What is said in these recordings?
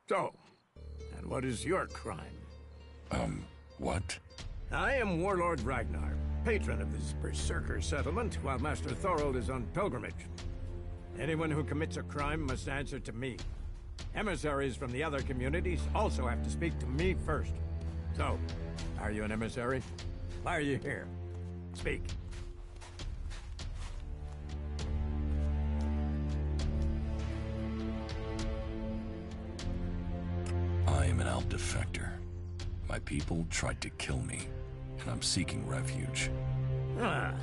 So, and what is your crime? What? I am Warlord Ragnar, patron of this Berserker settlement, while Master Thorold is on pilgrimage. Anyone who commits a crime must answer to me. Emissaries from the other communities also have to speak to me first. So, are you an emissary? Why are you here? Speak. I am an Alp defector. My people tried to kill me, and I'm seeking refuge. Ah.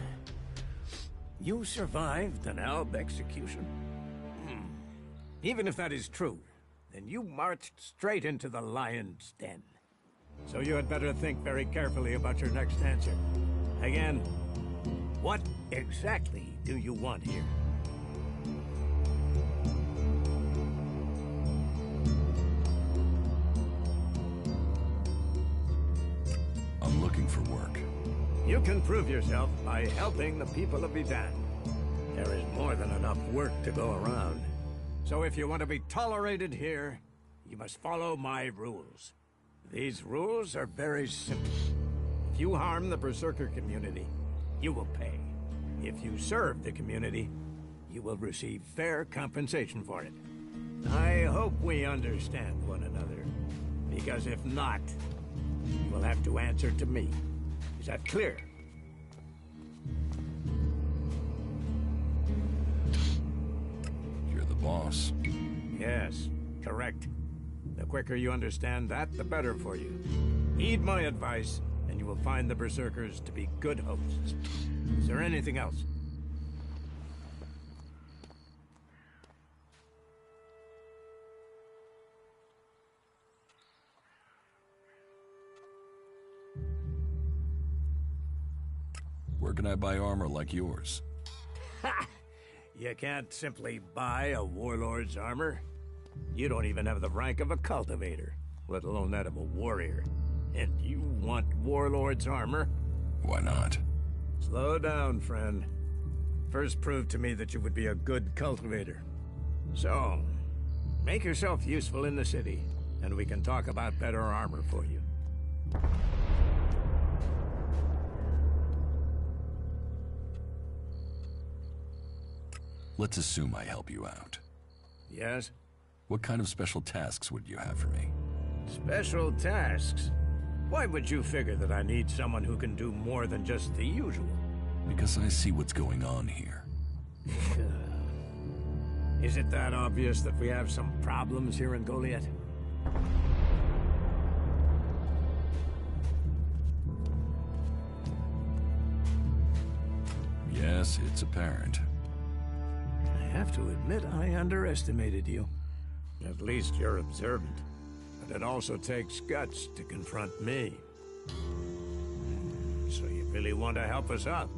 You survived an Alb execution? Even if that is true, then you marched straight into the lion's den. So you had better think very carefully about your next answer. Again, what exactly do you want here? I'm looking for work. You can prove yourself by helping the people of Ivan. There is more than enough work to go around. So if you want to be tolerated here, you must follow my rules. These rules are very simple. If you harm the Berserker community, you will pay. If you serve the community, you will receive fair compensation for it. I hope we understand one another, because if not, you will have to answer to me. Is that clear? You're the boss. Yes, correct. The quicker you understand that, the better for you. Heed my advice, and you will find the Berserkers to be good hosts. Is there anything else? Where can I buy armor like yours? Ha! You can't simply buy a warlord's armor. You don't even have the rank of a cultivator, let alone that of a warrior. And you want warlord's armor? Why not? Slow down, friend. First prove to me that you would be a good cultivator. So, make yourself useful in the city, and we can talk about better armor for you. Let's assume I help you out. Yes? What kind of special tasks would you have for me? Special tasks? Why would you figure that I need someone who can do more than just the usual? Because I see what's going on here. Is it that obvious that we have some problems here in Goliath? Yes, it's apparent. I have to admit I underestimated you. At least you're observant. But it also takes guts to confront me. So you really want to help us out?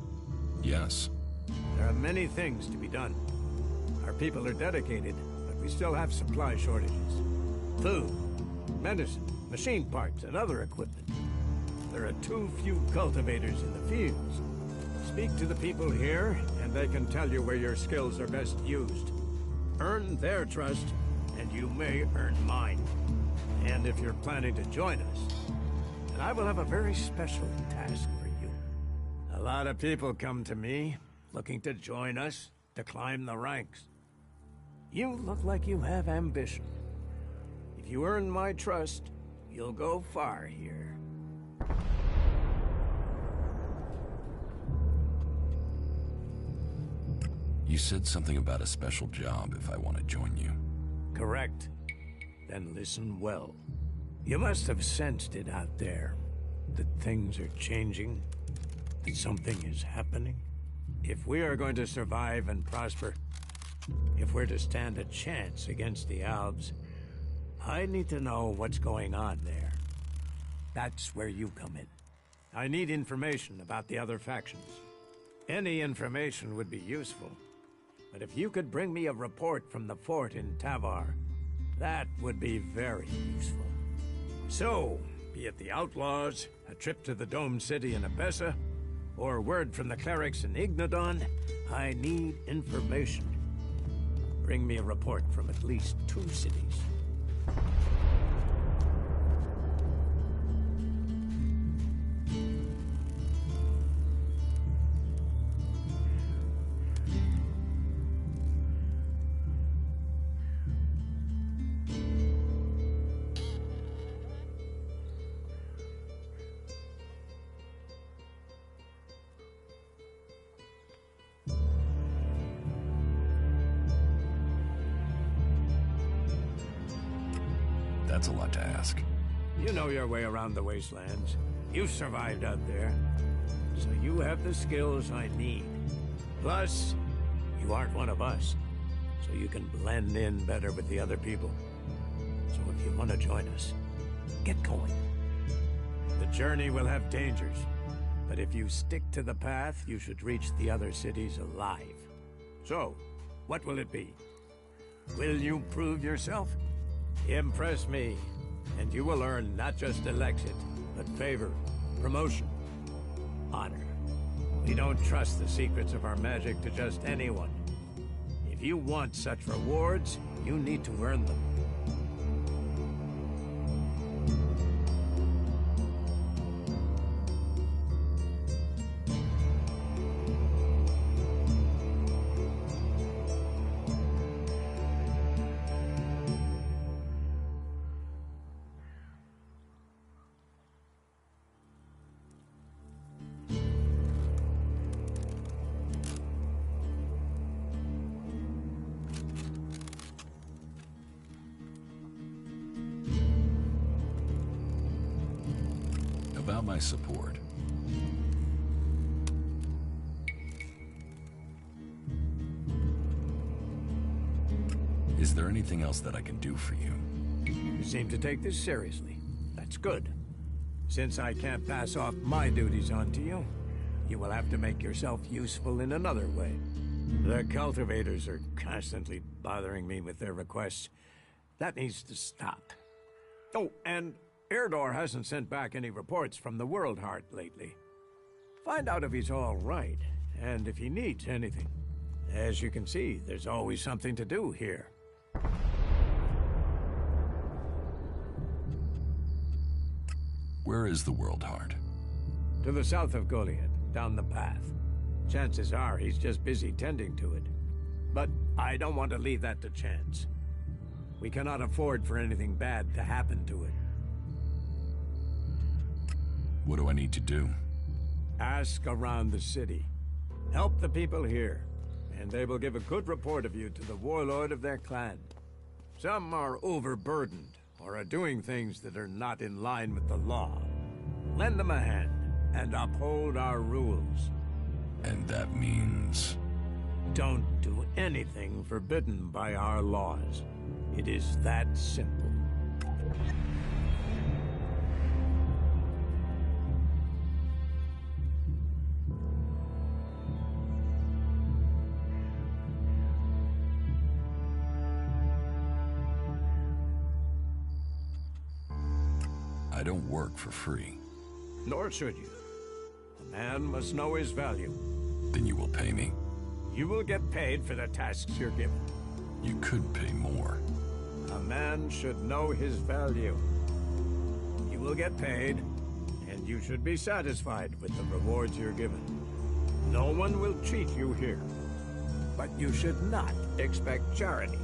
Yes. There are many things to be done. Our people are dedicated, but we still have supply shortages. Food, medicine, machine parts, and other equipment. There are too few cultivators in the fields. Speak to the people here, and they can tell you where your skills are best used. Earn their trust, and you may earn mine. And if you're planning to join us, then I will have a very special task for you. A lot of people come to me, looking to join us, to climb the ranks. You look like you have ambition. If you earn my trust, you'll go far here. You said something about a special job if I want to join you. Correct. Then listen well. You must have sensed it out there. That things are changing. That something is happening. If we are going to survive and prosper, if we're to stand a chance against the Alps, I need to know what's going on there. That's where you come in. I need information about the other factions. Any information would be useful. But if you could bring me a report from the fort in Tavar, that would be very useful. So, be it the Outlaws, a trip to the Dome City in Abessa, or word from the clerics in Ignodon, I need information. Bring me a report from at least 2 cities. That's a lot to ask. You know your way around the wastelands. You've survived out there. So you have the skills I need. Plus, you aren't one of us. So you can blend in better with the other people. So if you want to join us, get going. The journey will have dangers. But if you stick to the path, you should reach the other cities alive. So, what will it be? Will you prove yourself? Impress me, and you will earn not just Elexit, but favor, promotion, honor. We don't trust the secrets of our magic to just anyone. If you want such rewards, you need to earn them. About my support. Is there anything else that I can do for you? You seem to take this seriously. That's good. Since I can't pass off my duties onto you, you will have to make yourself useful in another way. The cultivators are constantly bothering me with their requests. That needs to stop. Oh, and Erdor hasn't sent back any reports from the World Heart lately. Find out if he's all right, and if he needs anything. As you can see, there's always something to do here. Where is the World Heart? To the south of Goliad, down the path. Chances are he's just busy tending to it. But I don't want to leave that to chance. We cannot afford for anything bad to happen to it. What do I need to do? Ask around the city. Help the people here, and they will give a good report of you to the warlord of their clan. Some are overburdened, or are doing things that are not in line with the law. Lend them a hand, and uphold our rules. And that means... Don't do anything forbidden by our laws. It is that simple. I don't work for free. Nor should you. A man must know his value. Then you will pay me? You will get paid for the tasks you're given. You could pay more. A man should know his value. You will get paid, and you should be satisfied with the rewards you're given. No one will cheat you here. But you should not expect charity.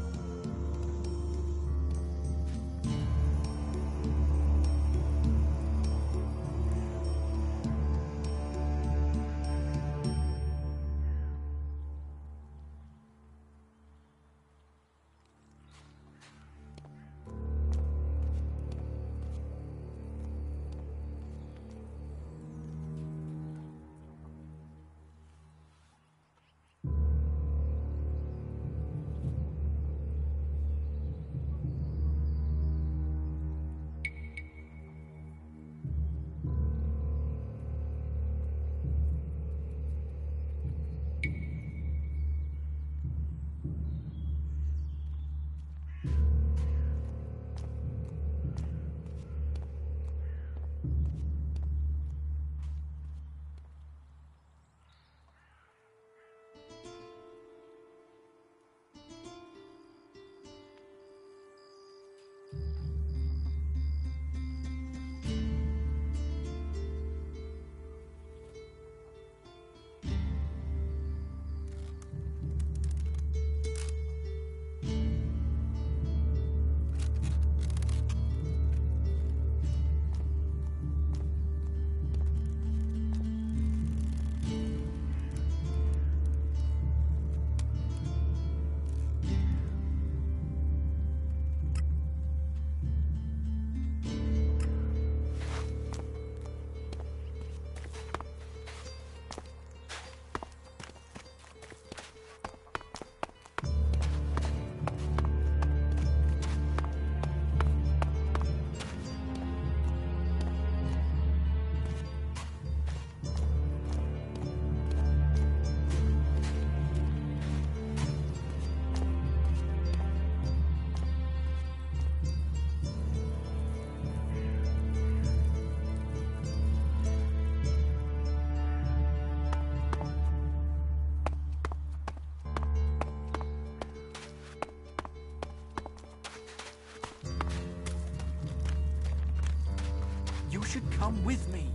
should come with me.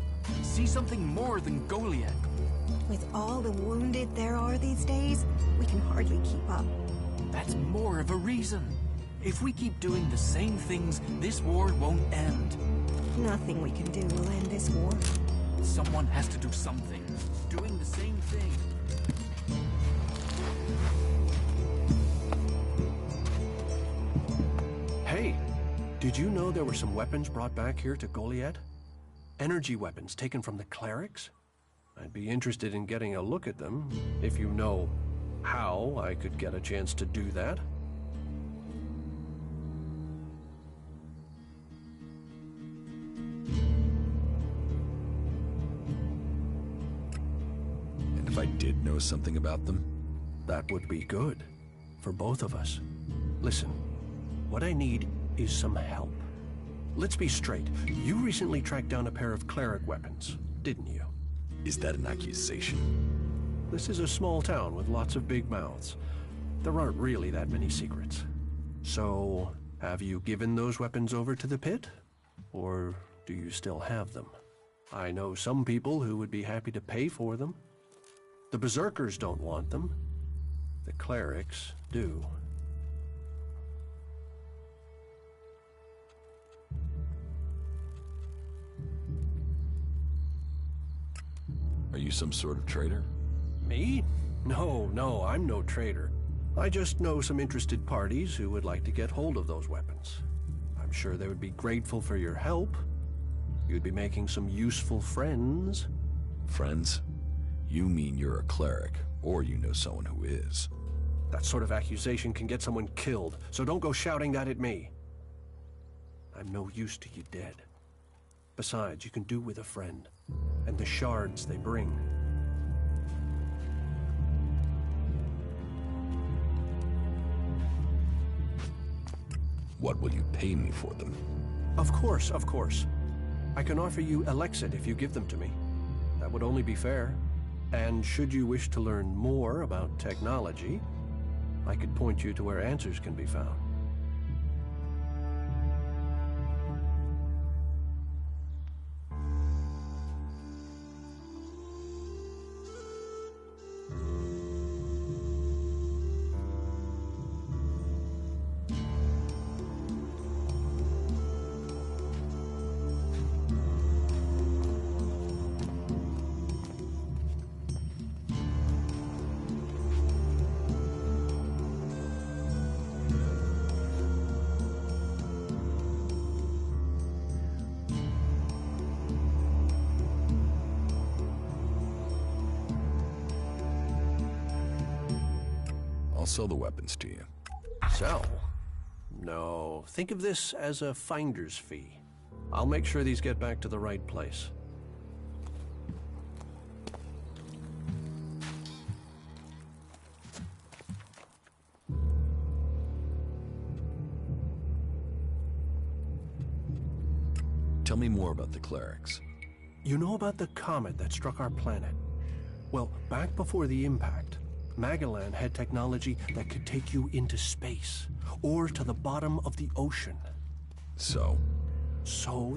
See something more than Goliath. With all the wounded there are these days, we can hardly keep up. That's more of a reason. If we keep doing the same things, this war won't end. Nothing we can do will end this war. Someone has to do something. Doing the same thing. Hey, did you know there were some weapons brought back here to Goliath? Energy weapons taken from the clerics? I'd be interested in getting a look at them, if you know how I could get a chance to do that. And if I did know something about them? That would be good, for both of us. Listen, what I need is some help. Let's be straight. You recently tracked down a pair of cleric weapons, didn't you? Is that an accusation? This is a small town with lots of big mouths. There aren't really that many secrets. So, have you given those weapons over to the pit? Or do you still have them? I know some people who would be happy to pay for them. The berserkers don't want them. The clerics do. Are you some sort of traitor? Me? No, I'm no traitor. I just know some interested parties who would like to get hold of those weapons. I'm sure they would be grateful for your help. You'd be making some useful friends. Friends? You mean you're a cleric, or you know someone who is. That sort of accusation can get someone killed, so don't go shouting that at me. I'm no use to you dead. Besides, you can do with a friend, and the shards they bring. What will you pay me for them? Of course. I can offer you Elexit if you give them to me. That would only be fair. And should you wish to learn more about technology, I could point you to where answers can be found. Sell the weapons to you. Sell? No, think of this as a finder's fee. I'll make sure these get back to the right place. Tell me more about the clerics. You know about the comet that struck our planet? Well, back before the impact, Magellan had technology that could take you into space, or to the bottom of the ocean. So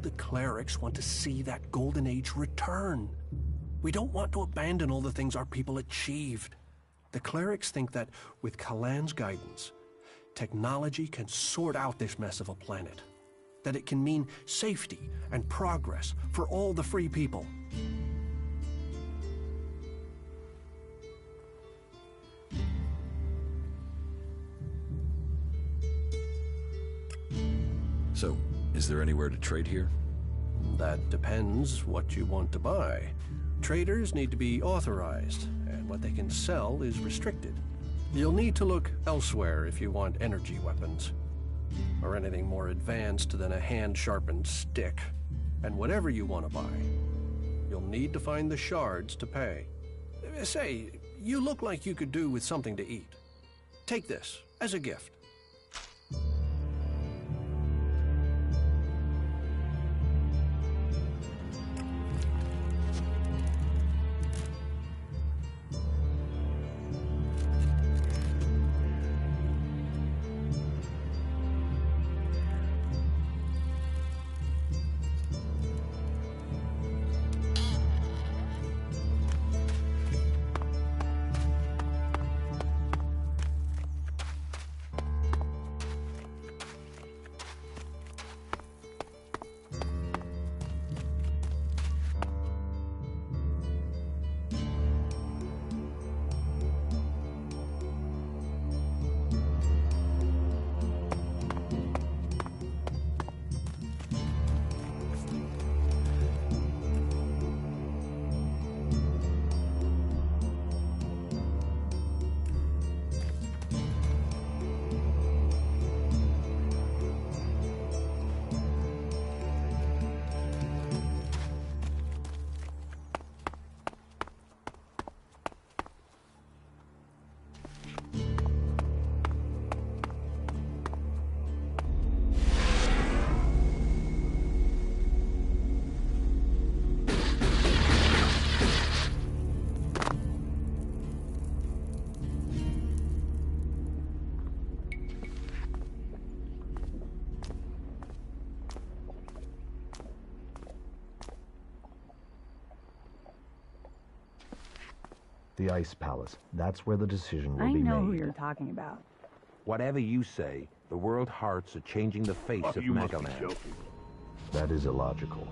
the clerics want to see that golden age return. We don't want to abandon all the things our people achieved. The clerics think that with Kalan's guidance, technology can sort out this mess of a planet. That it can mean safety and progress for all the free people. So, is there anywhere to trade here? That depends what you want to buy. Traders need to be authorized, and what they can sell is restricted. You'll need to look elsewhere if you want energy weapons, or anything more advanced than a hand-sharpened stick. And whatever you want to buy, you'll need to find the shards to pay. Say, you look like you could do with something to eat. Take this as a gift. The Ice Palace. That's where the decision will I be know who made. you're talking about. Whatever you say, the World Hearts are changing the face of You must Mega be Man. joking. That is illogical.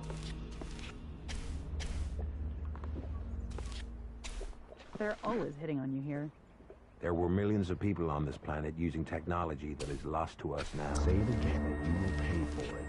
They're always hitting on you here. There were millions of people on this planet using technology that is lost to us now. Say it again and you will pay for it.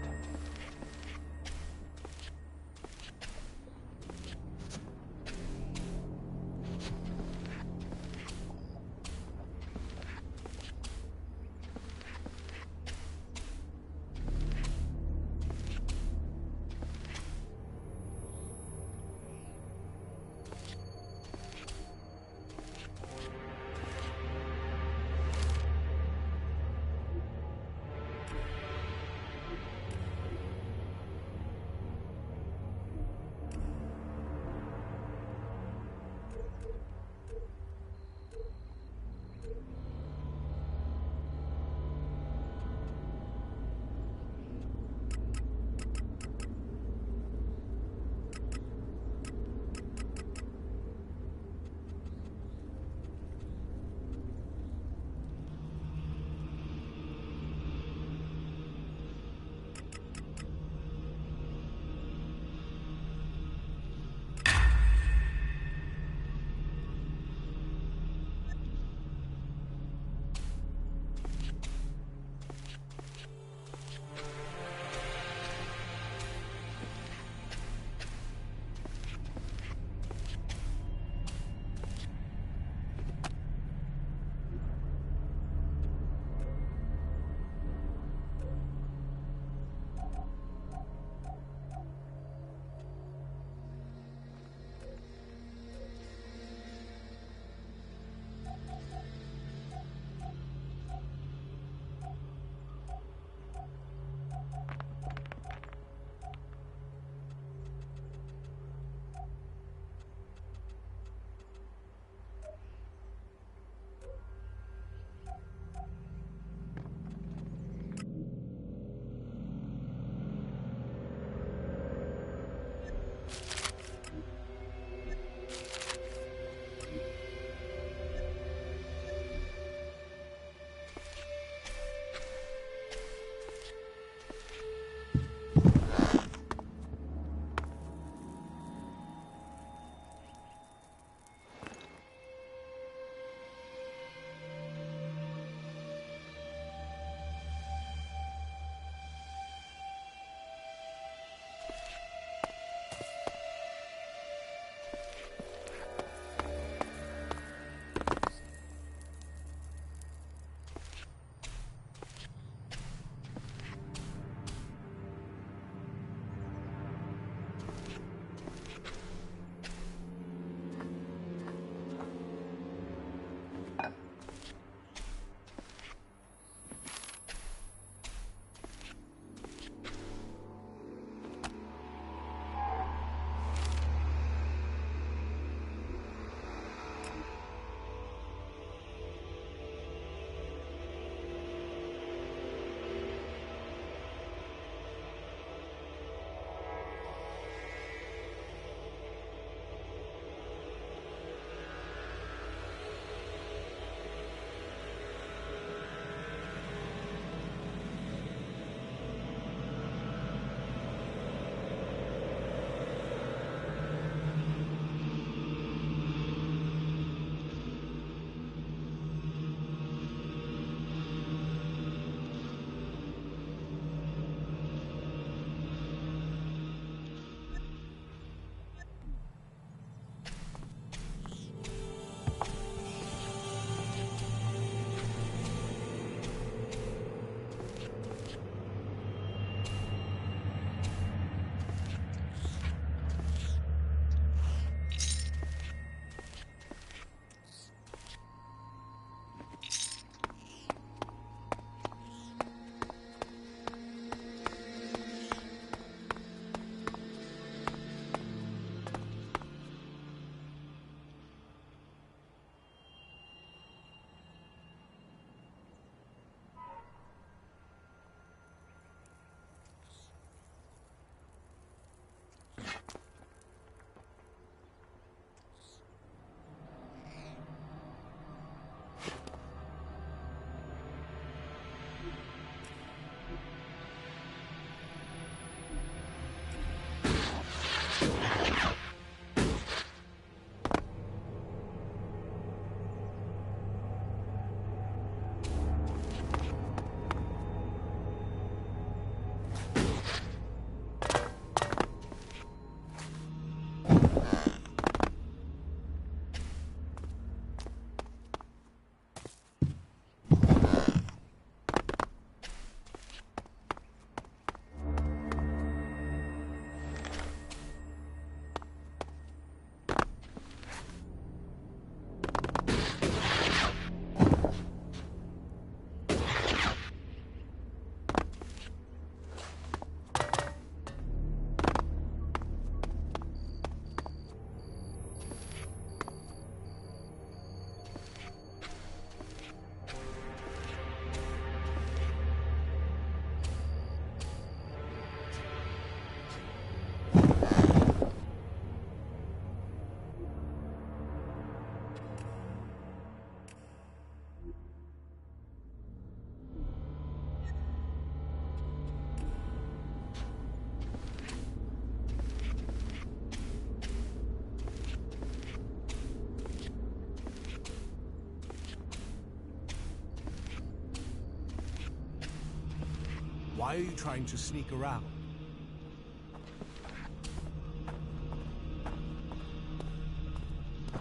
Why are you trying to sneak around?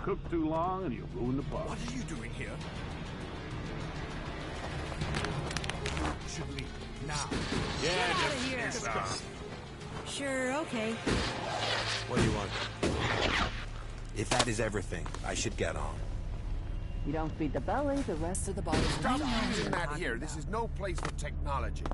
Cook too long and you ruin the pot. What are you doing here? Should leave now. Get out of here! Sure, okay. What do you want? If that is everything, I should get on. You don't feed the belly, the rest of the body. Stop using that here. This is no place for technology.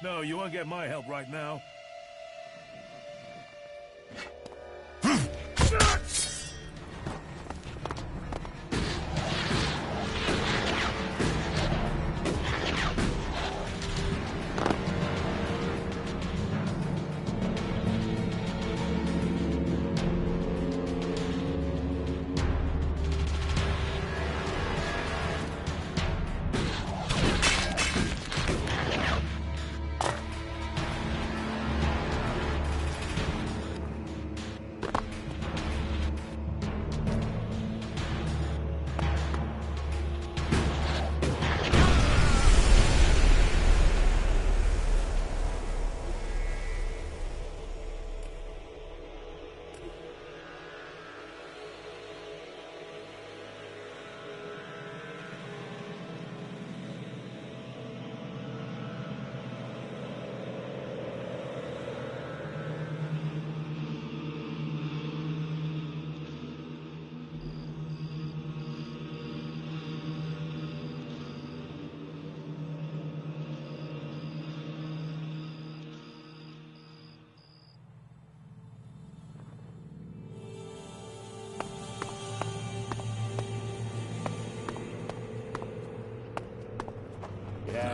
No, you won't get my help right now.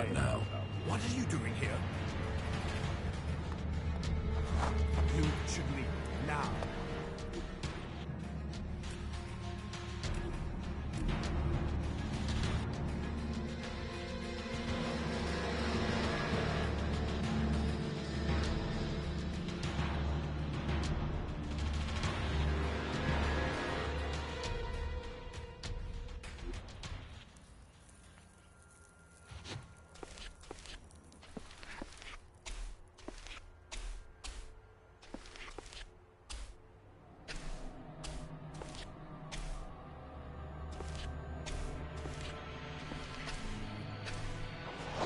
Not now. What are you doing here? You should leave now.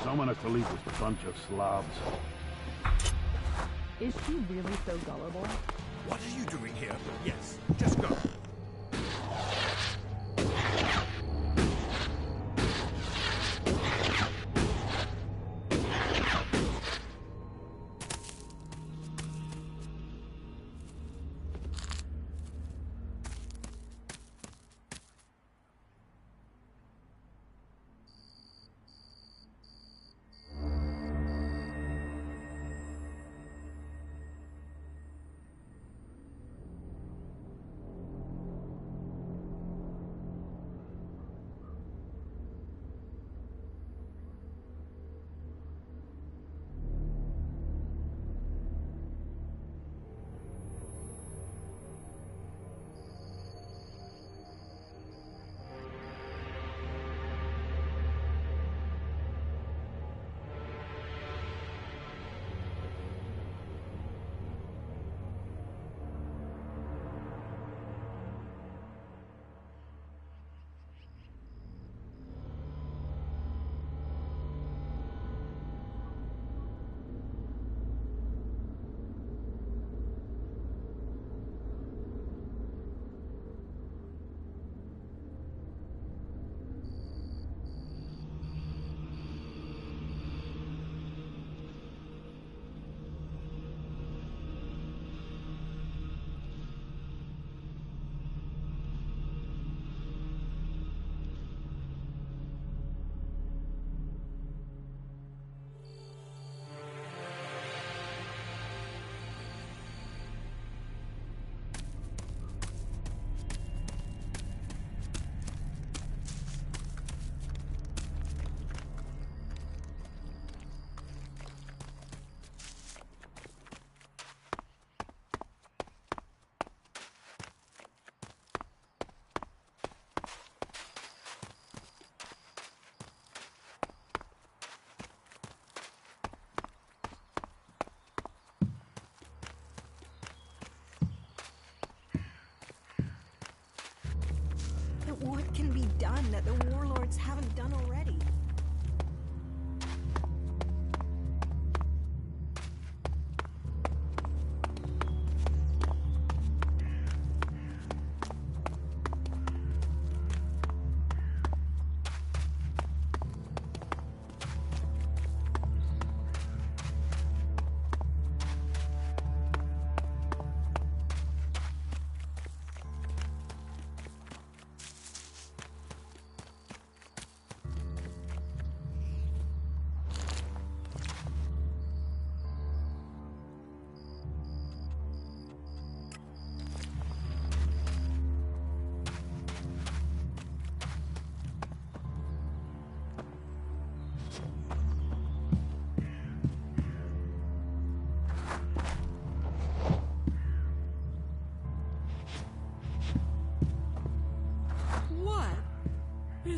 Someone has to leave this bunch of slobs. Is she really so gullible? What are you doing here? Yes, just go. What can be done that the warlords haven't done already?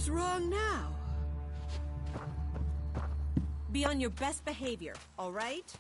What's wrong now? Be on your best behavior, all right?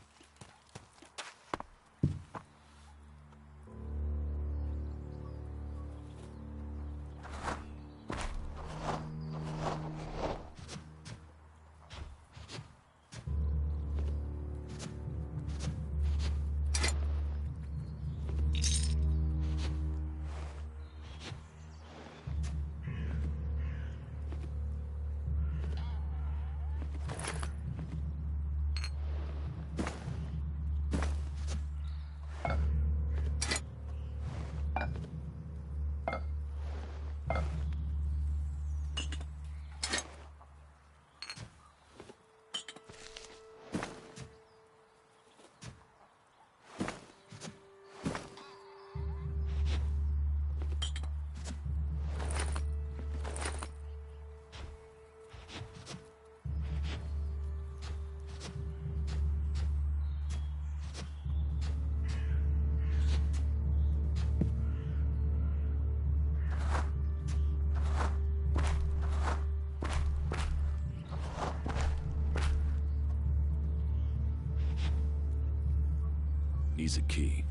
Needs a key.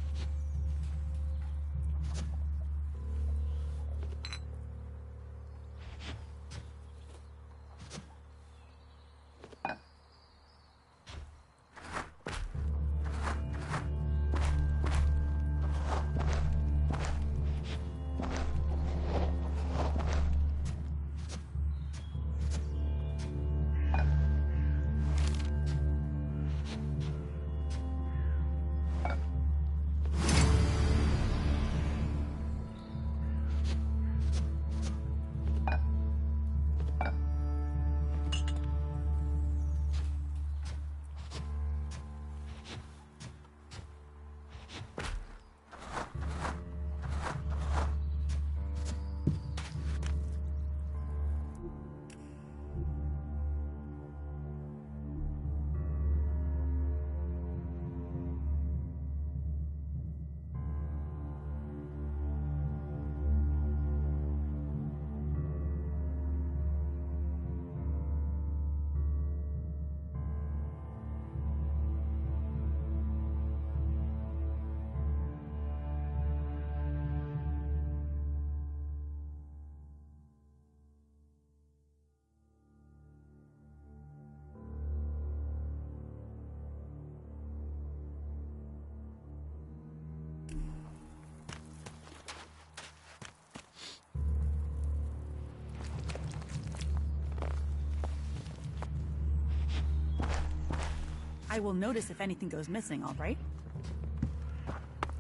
I will notice if anything goes missing, all right?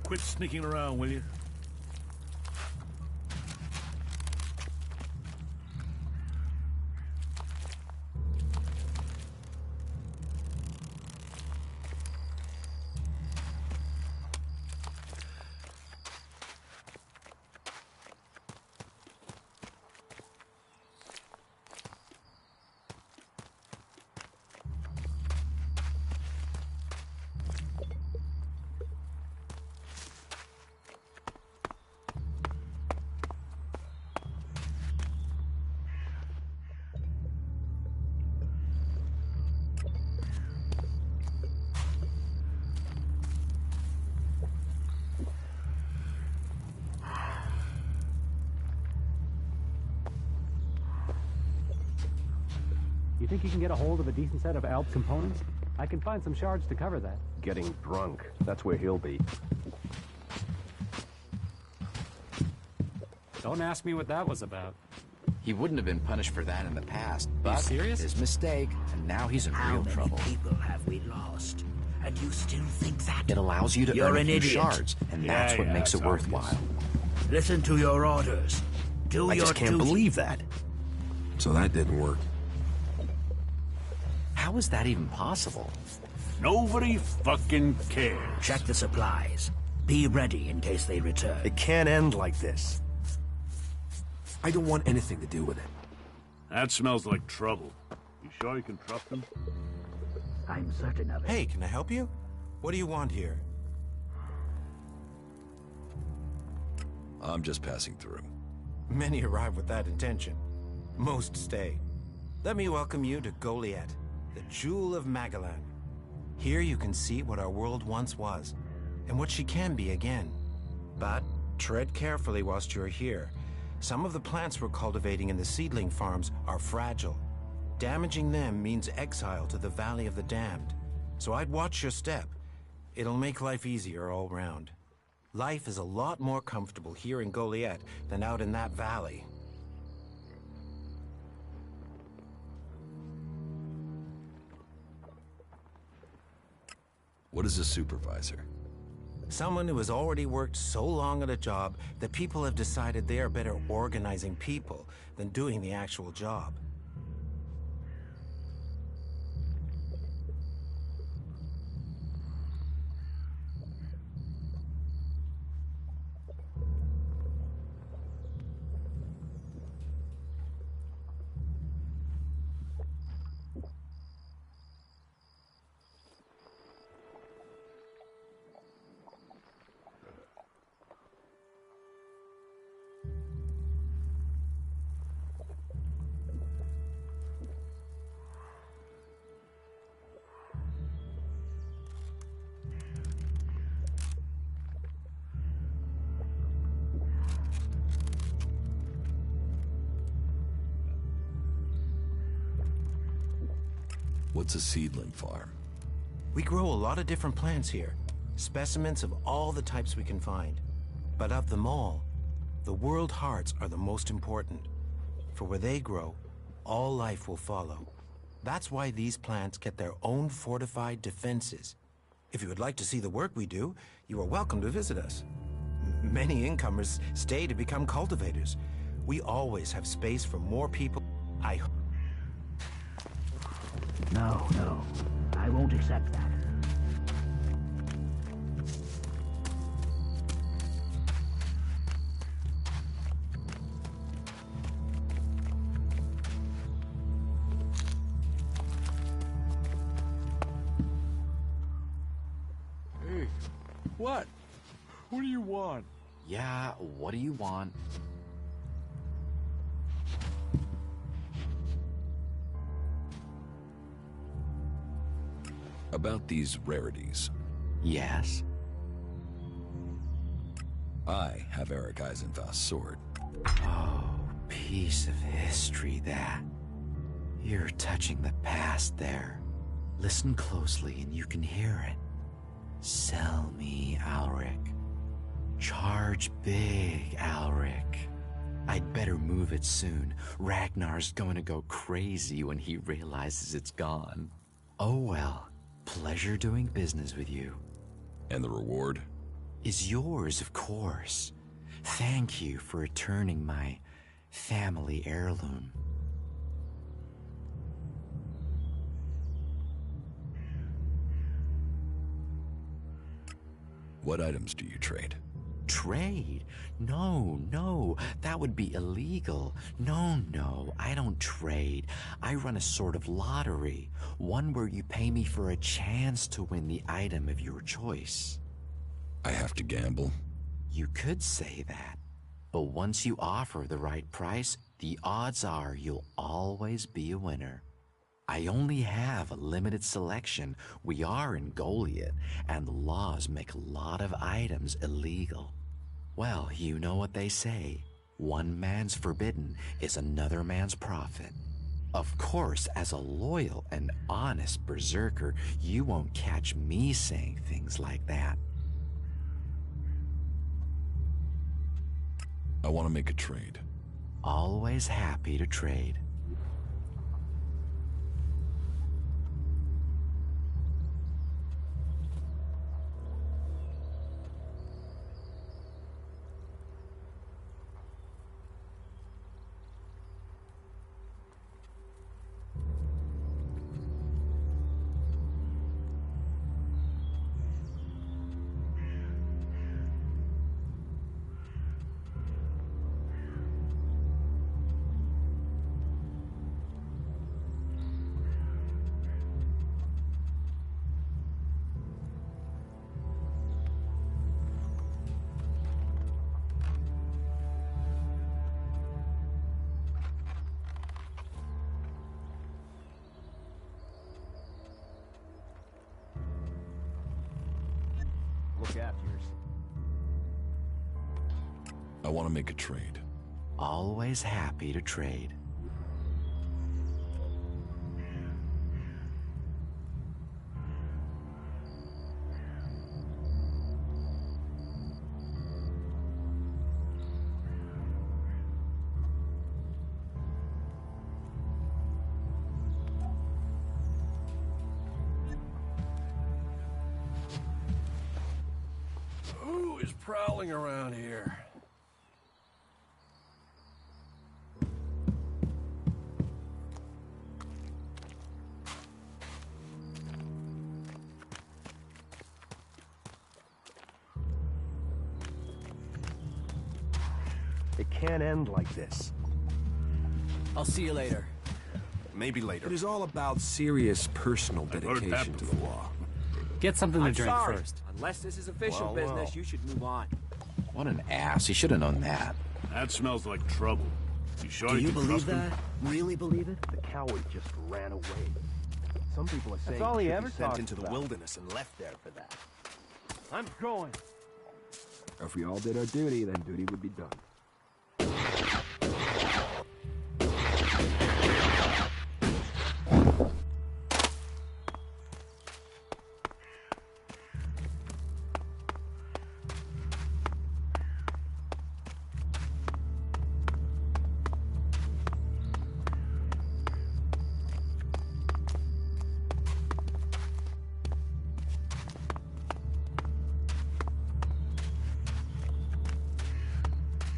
Quit sneaking around, will you? You think you can get a hold of a decent set of ALP components? I can find some shards to cover that. Getting drunk. That's where he'll be. Don't ask me what that was about. He wouldn't have been punished for that in the past, but serious? his mistake, and now he's in real trouble. How many people have we lost? And you still think that? It allows you to You're earn a an few idiot. shards, and that's what makes it worthwhile. Listen to your orders. Do I your just can't duty. believe that. So that didn't work. How is that even possible? Nobody fucking cares. Check the supplies. Be ready in case they return. It can't end like this. I don't want anything to do with it. That smells like trouble. You sure you can trust him? I'm certain of it. Hey, can I help you? What do you want here? I'm just passing through. Many arrive with that intention. Most stay. Let me welcome you to Goliath, the jewel of Magellan. Here you can see what our world once was, and what she can be again. But tread carefully whilst you're here. Some of the plants we're cultivating in the seedling farms are fragile. Damaging them means exile to the Valley of the Damned. So I'd watch your step. It'll make life easier all round. Life is a lot more comfortable here in Goliath than out in that valley. What is a supervisor? Someone who has already worked so long at a job that people have decided they are better organizing people than doing the actual job. What's a seedling farm? We grow a lot of different plants here, specimens of all the types we can find. But of them all, the world hearts are the most important. For where they grow, all life will follow. That's why these plants get their own fortified defenses. If you would like to see the work we do, you are welcome to visit us. Many incomers stay to become cultivators. We always have space for more people. No, I won't accept that. Hey, what? What do you want? Yeah, what do you want? About these rarities. Yes? I have Eric Eisenfaust's sword. Oh, piece of history, that. You're touching the past there. Listen closely and you can hear it. Sell me, Alric. Charge big, Alric. I'd better move it soon. Ragnar's going to go crazy when he realizes it's gone. Oh well. Pleasure doing business with you. And the reward? Is yours, of course. Thank you for returning my family heirloom. What items do you trade? Trade? No, that would be illegal. No, I don't trade. I run a sort of lottery, one where you pay me for a chance to win the item of your choice. I have to gamble? You could say that, but once you offer the right price, the odds are you'll always be a winner. I only have a limited selection. We are in Goliath, and the laws make a lot of items illegal. Well, you know what they say. One man's forbidden is another man's profit. Of course, as a loyal and honest berserker, you won't catch me saying things like that. I want to make a trade. Always happy to trade. Look after yourself. I want to make a trade. Always happy to trade. Who is prowling around here? It can't end like this. I'll see you later. Maybe later. It is all about serious personal dedication to the law. Get something to I'm drink sorry. first. Unless this is official Well, business, well. you should move on. What an ass. He should have known that. That smells like trouble. You sure Do you you can believe trust him? that? Really believe it? The coward just ran away. Some people are saying all he should be ever sent talks into the about. wilderness and left there for that. I'm going. If we all did our duty, then duty would be done.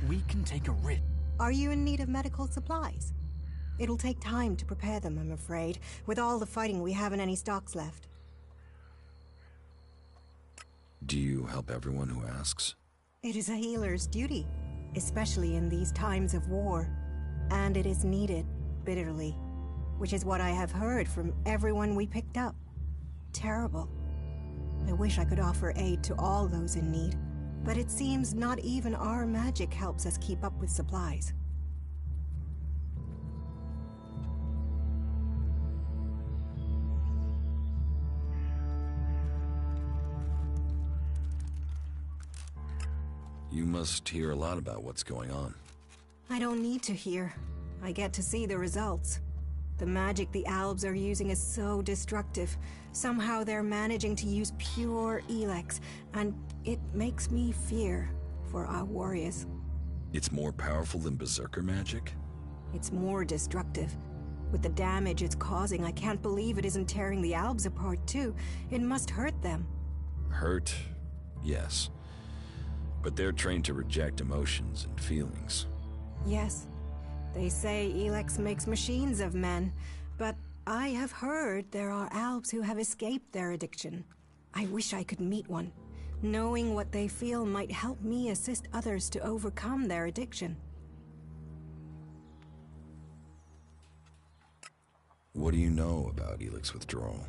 We can take a writ. Are you in need of medical supplies? It'll take time to prepare them, I'm afraid. With all the fighting, we haven't any stocks left. Do you help everyone who asks? It is a healer's duty, especially in these times of war. And it is needed, bitterly. Which is what I have heard from everyone we picked up. Terrible. I wish I could offer aid to all those in need. But it seems not even our magic helps us keep up with supplies. You must hear a lot about what's going on. I don't need to hear. I get to see the results. The magic the Albs are using is so destructive. Somehow they're managing to use pure Elex, and it makes me fear for our warriors. It's more powerful than berserker magic? It's more destructive. With the damage it's causing, I can't believe it isn't tearing the Albs apart too. It must hurt them. Hurt, yes. But they're trained to reject emotions and feelings. Yes. They say Elex makes machines of men, but I have heard there are Albs who have escaped their addiction. I wish I could meet one. Knowing what they feel might help me assist others to overcome their addiction. What do you know about Elix withdrawal?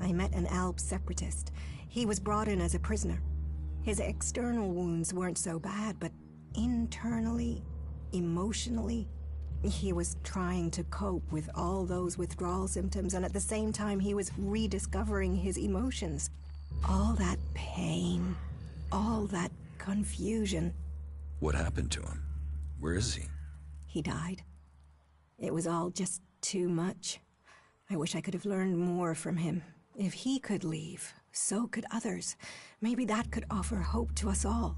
I met an Alb separatist. He was brought in as a prisoner. His external wounds weren't so bad, but internally, emotionally, he was trying to cope with all those withdrawal symptoms, and at the same time he was rediscovering his emotions. All that pain, all that confusion. What happened to him? Where is he? He died. It was all just Too much. I wish I could have learned more from him. If he could leave, so could others. Maybe that could offer hope to us all.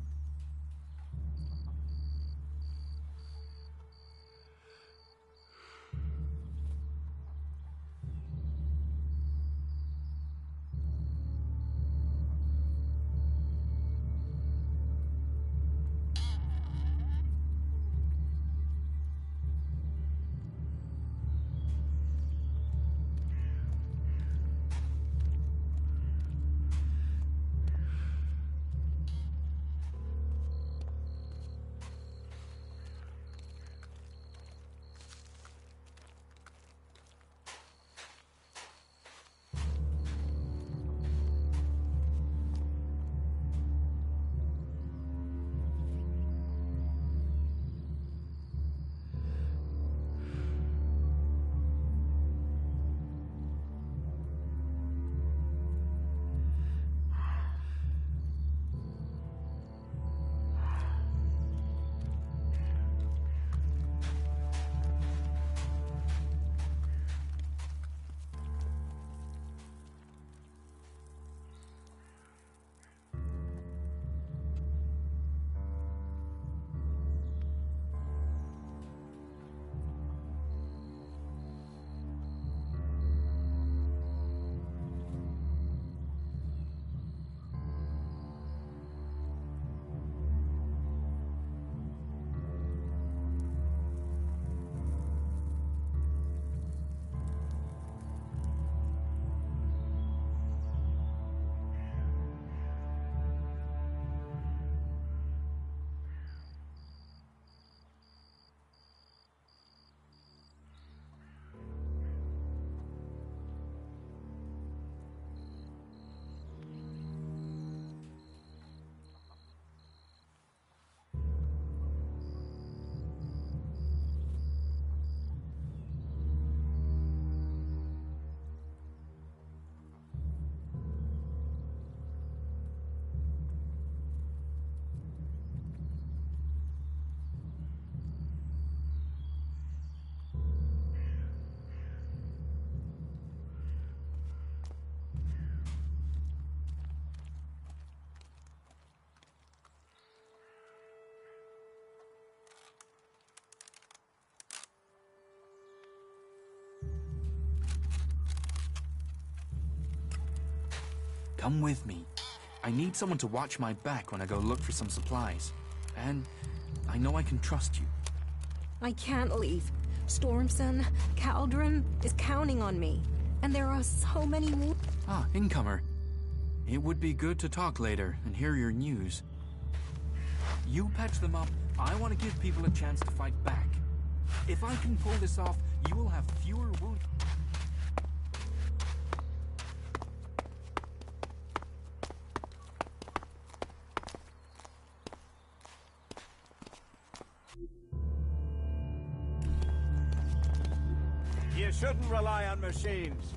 Come with me. I need someone to watch my back when I go look for some supplies. And I know I can trust you. I can't leave. Stormson, Caldron is counting on me. And there are so many more. Ah, incomer. It would be good to talk later and hear your news. You patch them up. I want to give people a chance to fight back. If I can pull this off, you will have fewer wounds. You shouldn't rely on machines.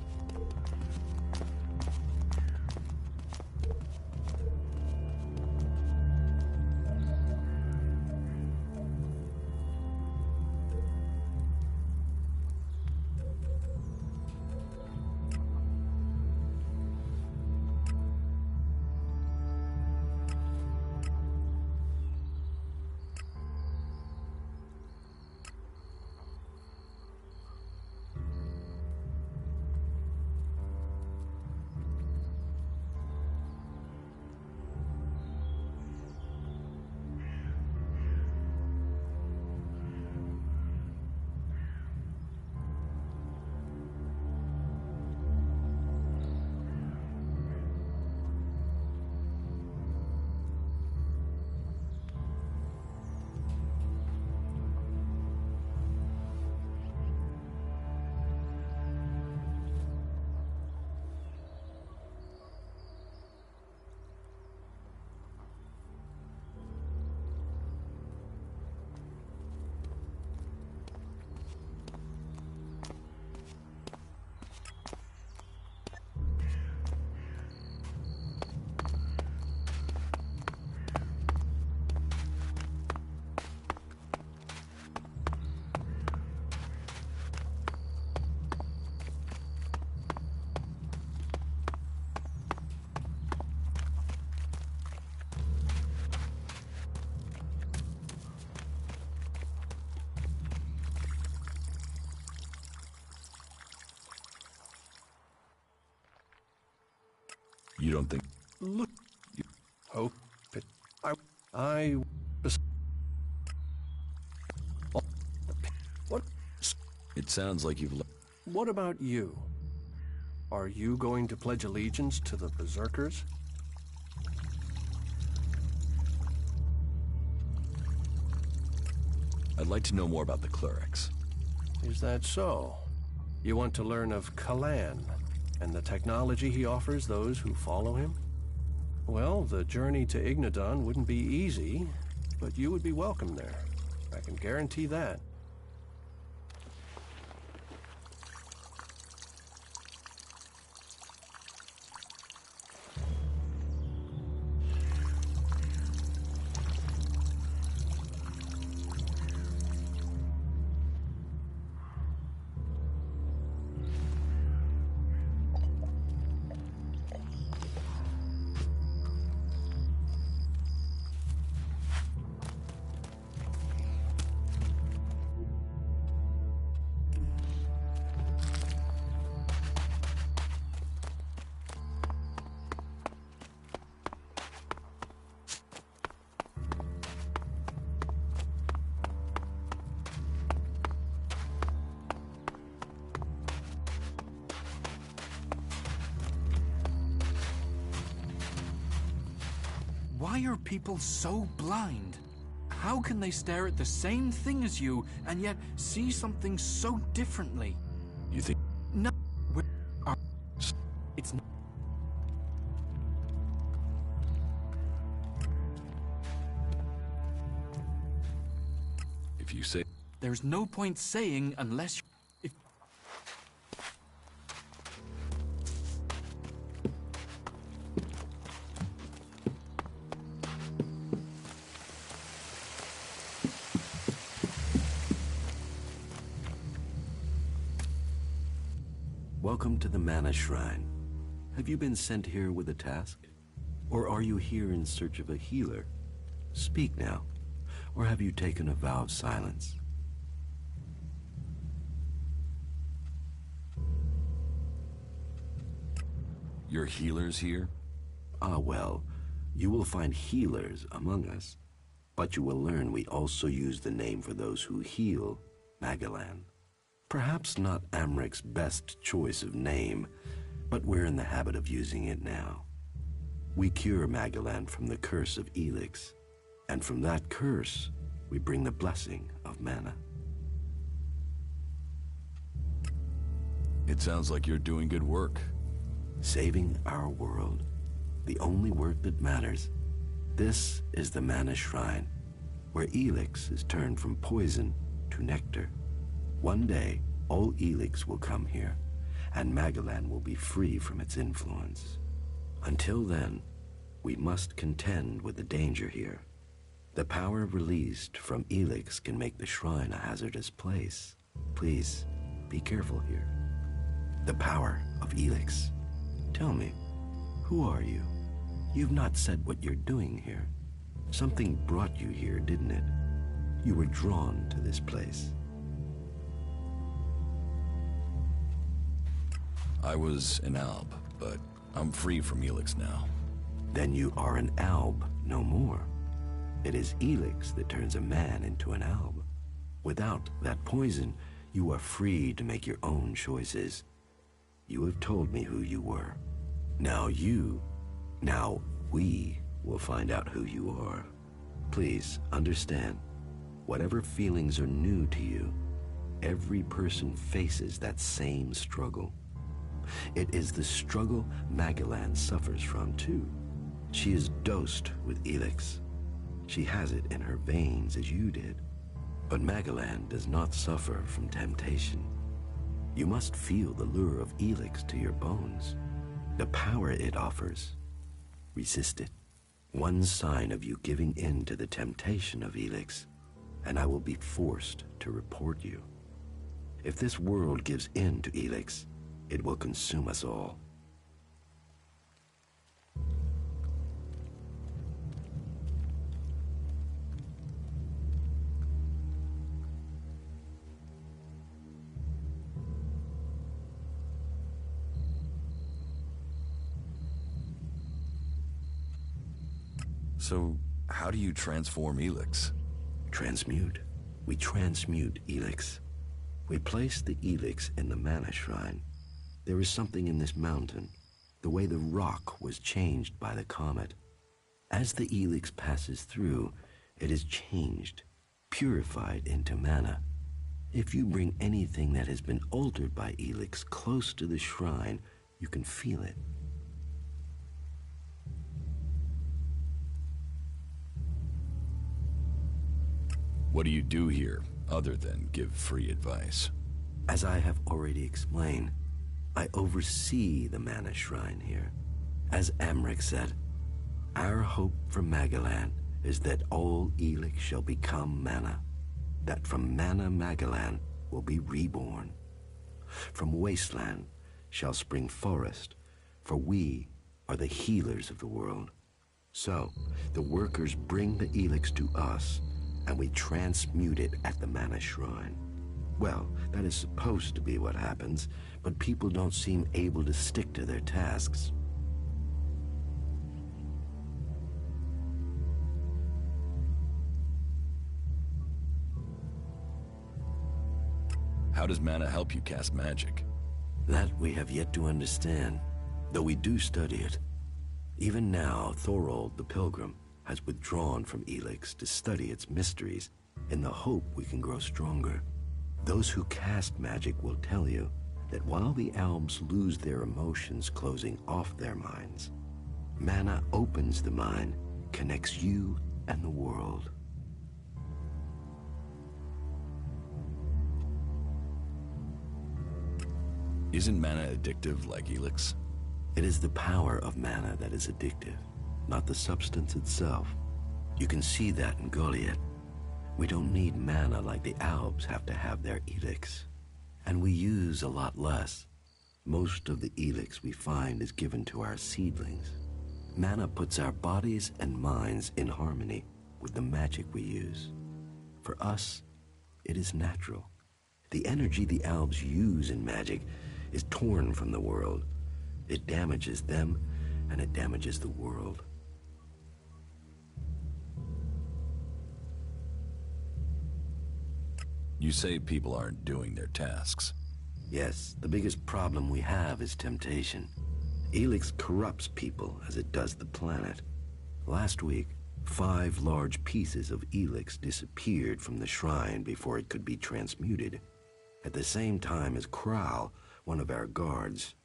You don't think... Look, you hope it... I... What? It sounds like you've... What about you? Are you going to pledge allegiance to the Berserkers? I'd like to know more about the clerics. Is that so? You want to learn of Kalan and the technology he offers those who follow him? Well, the journey to Ignadon wouldn't be easy, but you would be welcome there. I can guarantee that. Why are people so blind? How can they stare at the same thing as you and yet see something so differently? You think... No, it's not. If you say... There's no point saying unless you... Welcome to the Mana Shrine. Have you been sent here with a task? Or are you here in search of a healer? Speak now. Or have you taken a vow of silence? Your healers here? Ah, well, you will find healers among us. But you will learn we also use the name for those who heal, Magalan. Perhaps not Amric's best choice of name, but we're in the habit of using it now. We cure Magalan from the curse of Elix, and from that curse, we bring the blessing of mana. It sounds like you're doing good work. Saving our world, the only work that matters. This is the Mana Shrine, where Elix is turned from poison to nectar. One day, all Elix will come here, and Magalan will be free from its influence. Until then, we must contend with the danger here. The power released from Elix can make the shrine a hazardous place. Please, be careful here. The power of Elix. Tell me, who are you? You've not said what you're doing here. Something brought you here, didn't it? You were drawn to this place. I was an alb, but I'm free from Elix now. Then you are an alb no more. It is Elix that turns a man into an alb. Without that poison, you are free to make your own choices. You have told me who you were. Now we will find out who you are. Please understand, whatever feelings are new to you, every person faces that same struggle. It is the struggle Magalan suffers from, too. She is dosed with Elix. She has it in her veins as you did. But Magalan does not suffer from temptation. You must feel the lure of Elix to your bones. The power it offers. Resist it. One sign of you giving in to the temptation of Elix, and I will be forced to report you. If this world gives in to Elix, it will consume us all. So, how do you transform Elix? Transmute. We transmute Elix. We place the Elix in the mana shrine. There is something in this mountain, the way the rock was changed by the comet. As the Elix passes through, it is changed, purified into mana. If you bring anything that has been altered by Elix close to the shrine, you can feel it. What do you do here, other than give free advice? As I have already explained, I oversee the mana shrine here. As Amric said, our hope for Magalan is that all Elix shall become mana, that from mana Magalan will be reborn. From wasteland shall spring forest, for we are the healers of the world. So, the workers bring the Elix to us, and we transmute it at the mana shrine. Well, that is supposed to be what happens, but people don't seem able to stick to their tasks. How does mana help you cast magic? That we have yet to understand, though we do study it. Even now, Thorold the Pilgrim has withdrawn from Elix to study its mysteries in the hope we can grow stronger. Those who cast magic will tell you that while the elves lose their emotions closing off their minds, mana opens the mind, connects you and the world. Isn't mana addictive like Elix? It is the power of mana that is addictive, not the substance itself. You can see that in Goliath. We don't need mana like the Albs have to have their Elix. And we use a lot less. Most of the Elix we find is given to our seedlings. Mana puts our bodies and minds in harmony with the magic we use. For us, it is natural. The energy the Albs use in magic is torn from the world. It damages them, and it damages the world. You say people aren't doing their tasks. Yes, the biggest problem we have is temptation. Elix corrupts people as it does the planet. Last week, 5 large pieces of Elix disappeared from the shrine before it could be transmuted, at the same time as Kral, one of our guards.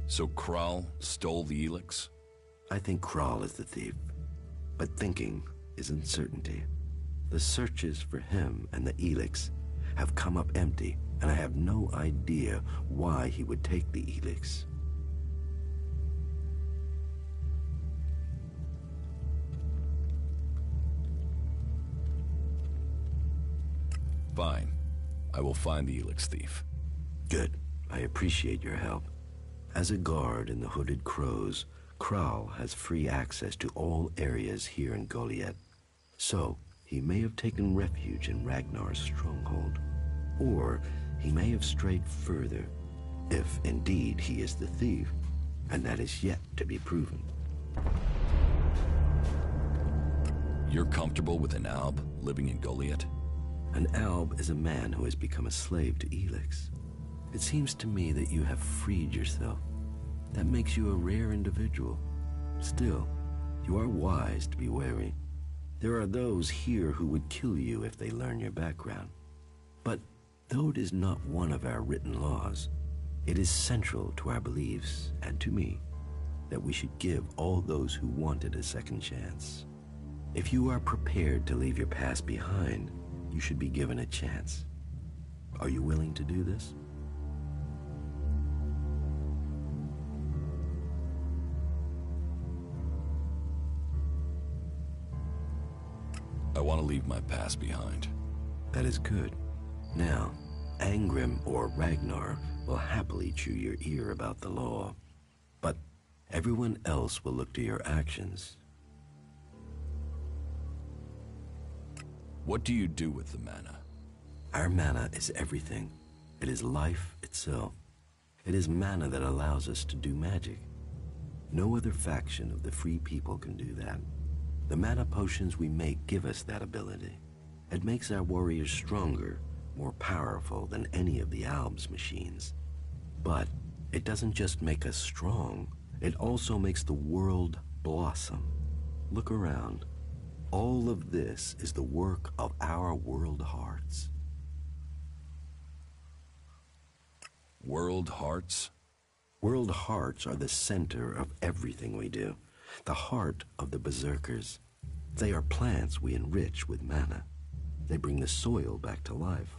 So Kral stole the Elix? I think Kral is the thief. But thinking is uncertainty. The searches for him and the Elix have come up empty, and I have no idea why he would take the Elix. Fine. I will find the Elix thief. Good. I appreciate your help. As a guard in the Hooded Crows, Kral has free access to all areas here in Goliath. So, he may have taken refuge in Ragnar's stronghold. Or, he may have strayed further, if indeed he is the thief, and that is yet to be proven. You're comfortable with an Alb living in Goliath? An Alb is a man who has become a slave to Elix. It seems to me that you have freed yourself. That makes you a rare individual. Still, you are wise to be wary. There are those here who would kill you if they learn your background. But though it is not one of our written laws, it is central to our beliefs and to me that we should give all those who want it a second chance. If you are prepared to leave your past behind, you should be given a chance. Are you willing to do this? I want to leave my past behind. That is good. Now, Angrim or Ragnar will happily chew your ear about the law. But everyone else will look to your actions. What do you do with the mana? Our mana is everything. It is life itself. It is mana that allows us to do magic. No other faction of the Free People can do that. The mana potions we make give us that ability. It makes our warriors stronger, more powerful than any of the Alb's machines. But it doesn't just make us strong, it also makes the world blossom. Look around. All of this is the work of our world hearts. World hearts? World hearts are the center of everything we do. The heart of the berserkers. They are plants we enrich with mana. They bring the soil back to life.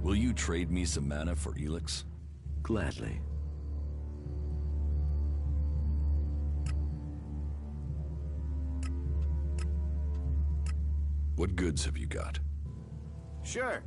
Will you trade me some mana for Elix? Gladly. What goods have you got? Sure.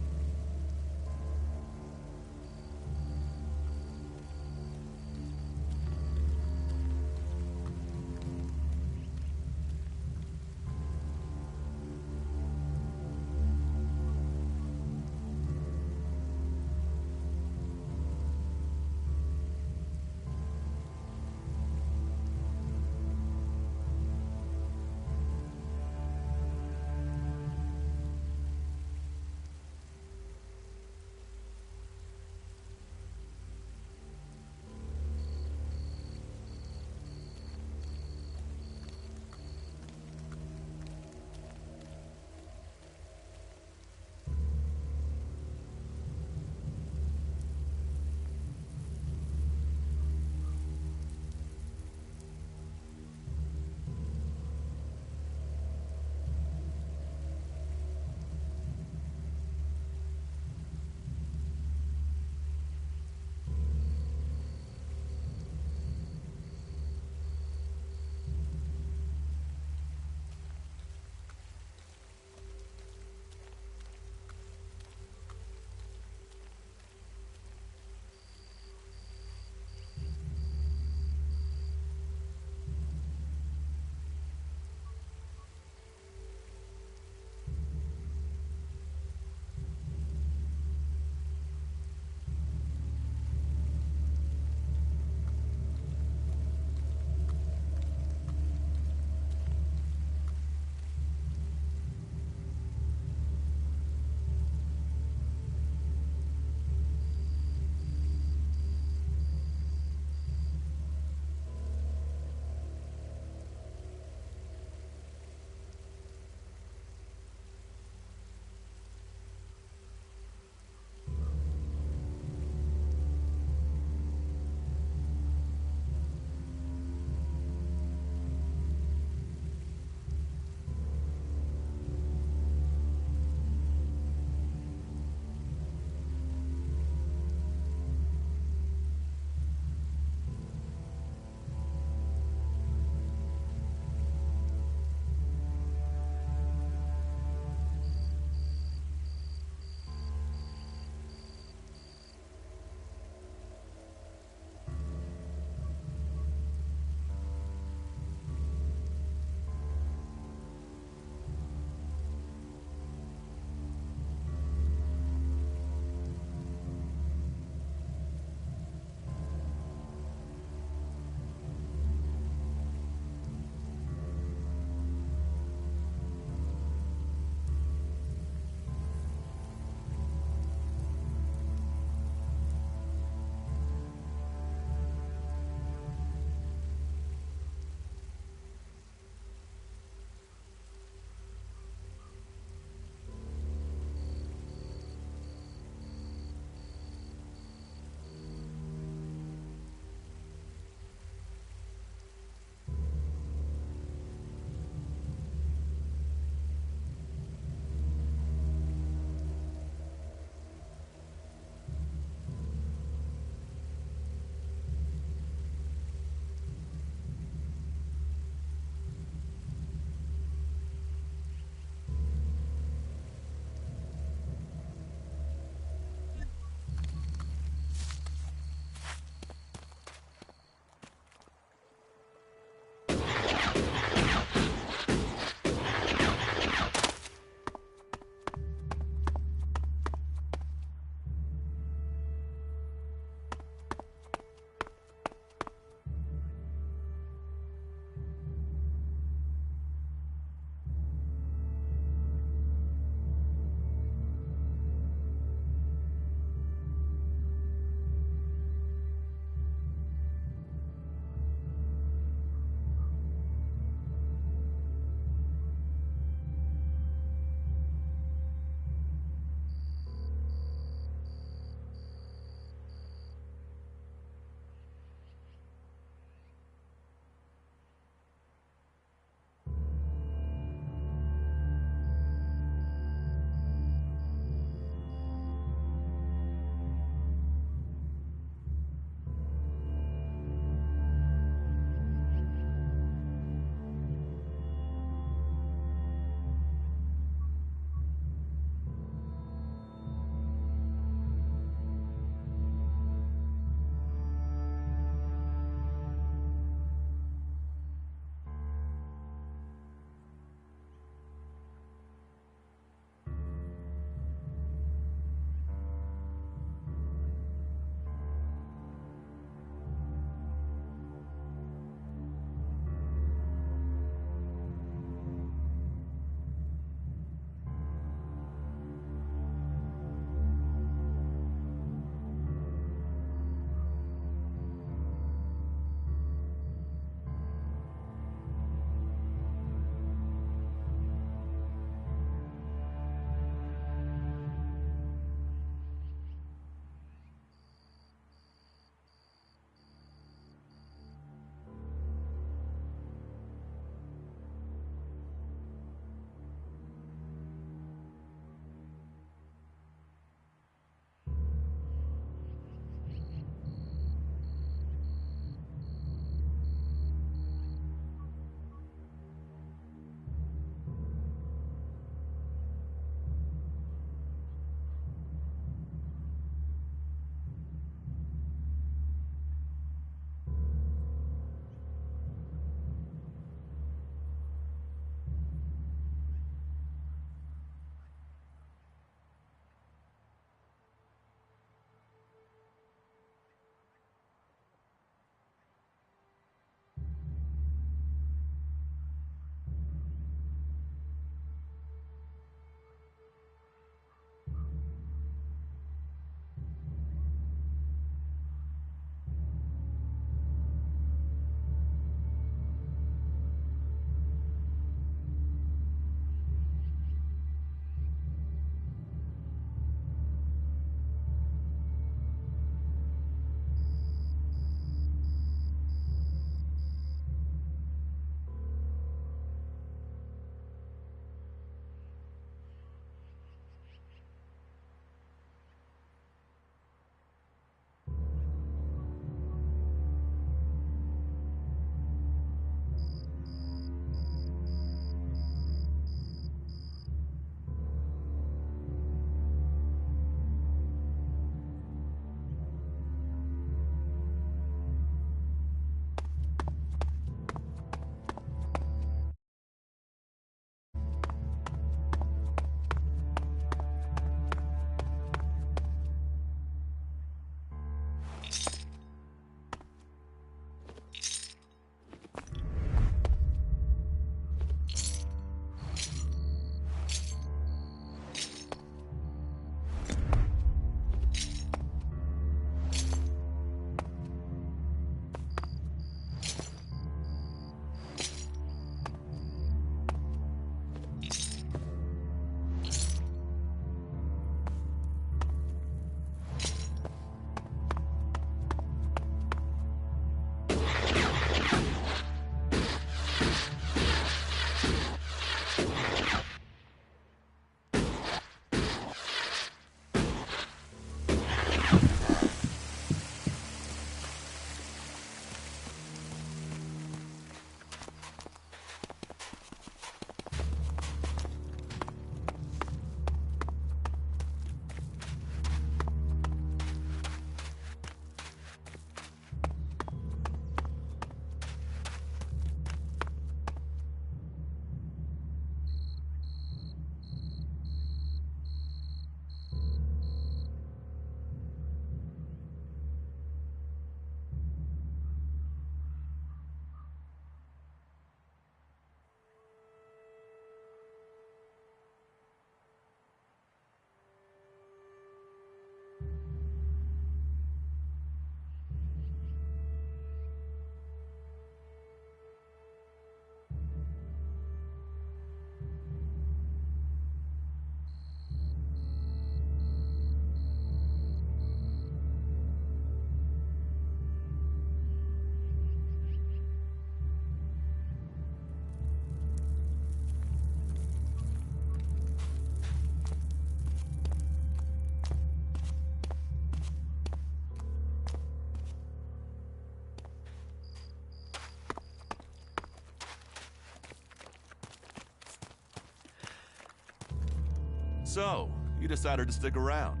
So, you decided to stick around.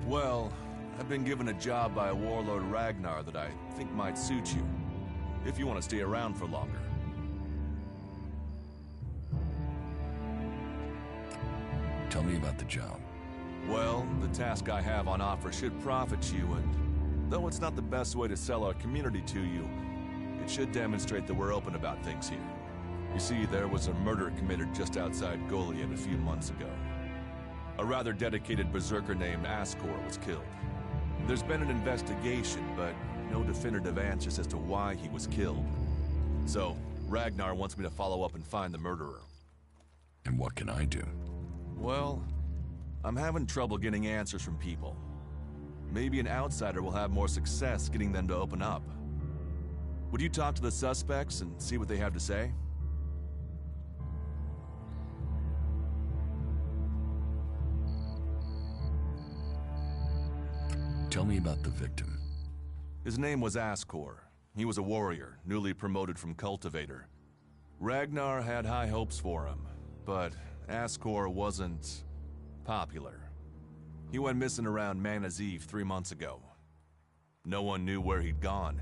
Well, I've been given a job by Warlord Ragnar that I think might suit you, if you want to stay around for longer. Tell me about the job. Well, the task I have on offer should profit you, and though it's not the best way to sell our community to you, it should demonstrate that we're open about things here. You see, there was a murder committed just outside Goliath a few months ago. A rather dedicated berserker named Ascor was killed. There's been an investigation, but no definitive answers as to why he was killed. So, Ragnar wants me to follow up and find the murderer. And what can I do? Well, I'm having trouble getting answers from people. Maybe an outsider will have more success getting them to open up. Would you talk to the suspects and see what they have to say? Tell me about the victim. His name was Ascor. He was a warrior, newly promoted from cultivator. Ragnar had high hopes for him, but Ascor wasn't popular. He went missing around Mana's Eve 3 months ago. No one knew where he'd gone,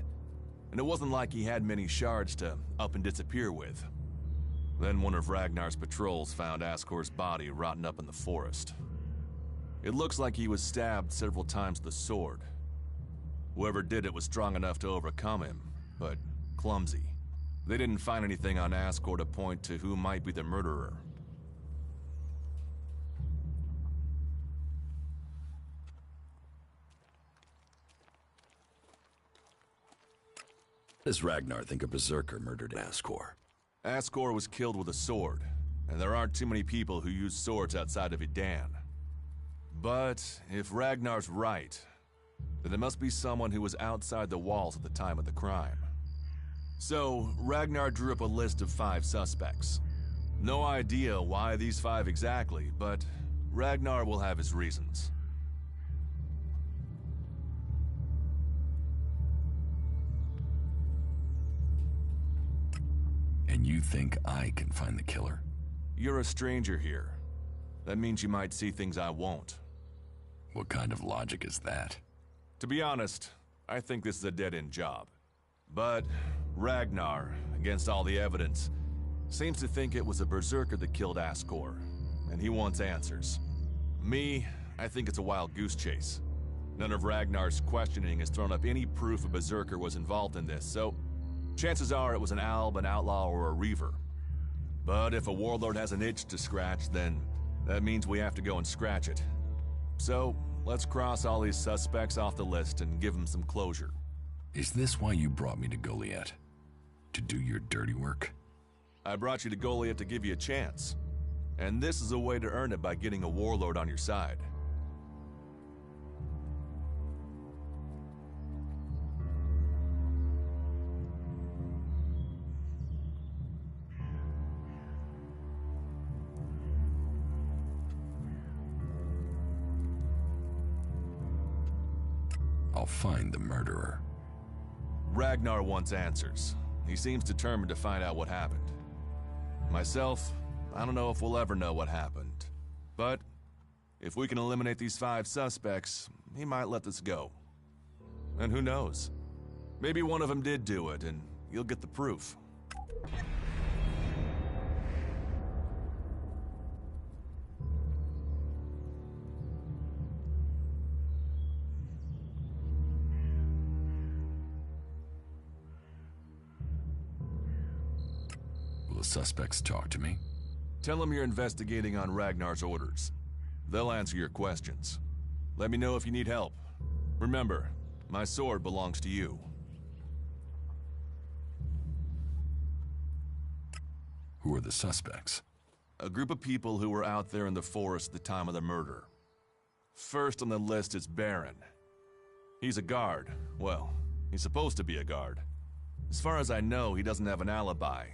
and it wasn't like he had many shards to up and disappear with. Then one of Ragnar's patrols found Ascor's body rotting up in the forest. It looks like he was stabbed several times with a sword. Whoever did it was strong enough to overcome him, but clumsy. They didn't find anything on Ascor to point to who might be the murderer. Does Ragnar think a berserker murdered Ascor? Ascor was killed with a sword, and there aren't too many people who use swords outside of Idan. But if Ragnar's right, then it must be someone who was outside the walls at the time of the crime. So, Ragnar drew up a list of 5 suspects. No idea why these 5 exactly, but Ragnar will have his reasons. And you think I can find the killer? You're a stranger here. That means you might see things I won't. What kind of logic is that? To be honest, I think this is a dead-end job. But Ragnar, against all the evidence, seems to think it was a berserker that killed Ascor, and he wants answers. Me, I think it's a wild goose chase. None of Ragnar's questioning has thrown up any proof a berserker was involved in this, so chances are it was an alb, an outlaw, or a reaver. But if a warlord has an itch to scratch, then that means we have to go and scratch it. So, let's cross all these suspects off the list and give them some closure. Is this why you brought me to Goliath? To do your dirty work? I brought you to Goliath to give you a chance. And this is a way to earn it by getting a warlord on your side. I'll find the murderer. Ragnar wants answers. He seems determined to find out what happened. Myself, I don't know if we'll ever know what happened. But if we can eliminate these 5 suspects, he might let this go. And who knows? Maybe one of them did do it, and you'll get the proof. Will the suspects talk to me? Tell them you're investigating on Ragnar's orders. They'll answer your questions. Let me know if you need help. Remember, my sword belongs to you. Who are the suspects? A group of people who were out there in the forest at the time of the murder. First on the list is Baron. He's a guard. Well, he's supposed to be a guard. As far as I know, he doesn't have an alibi.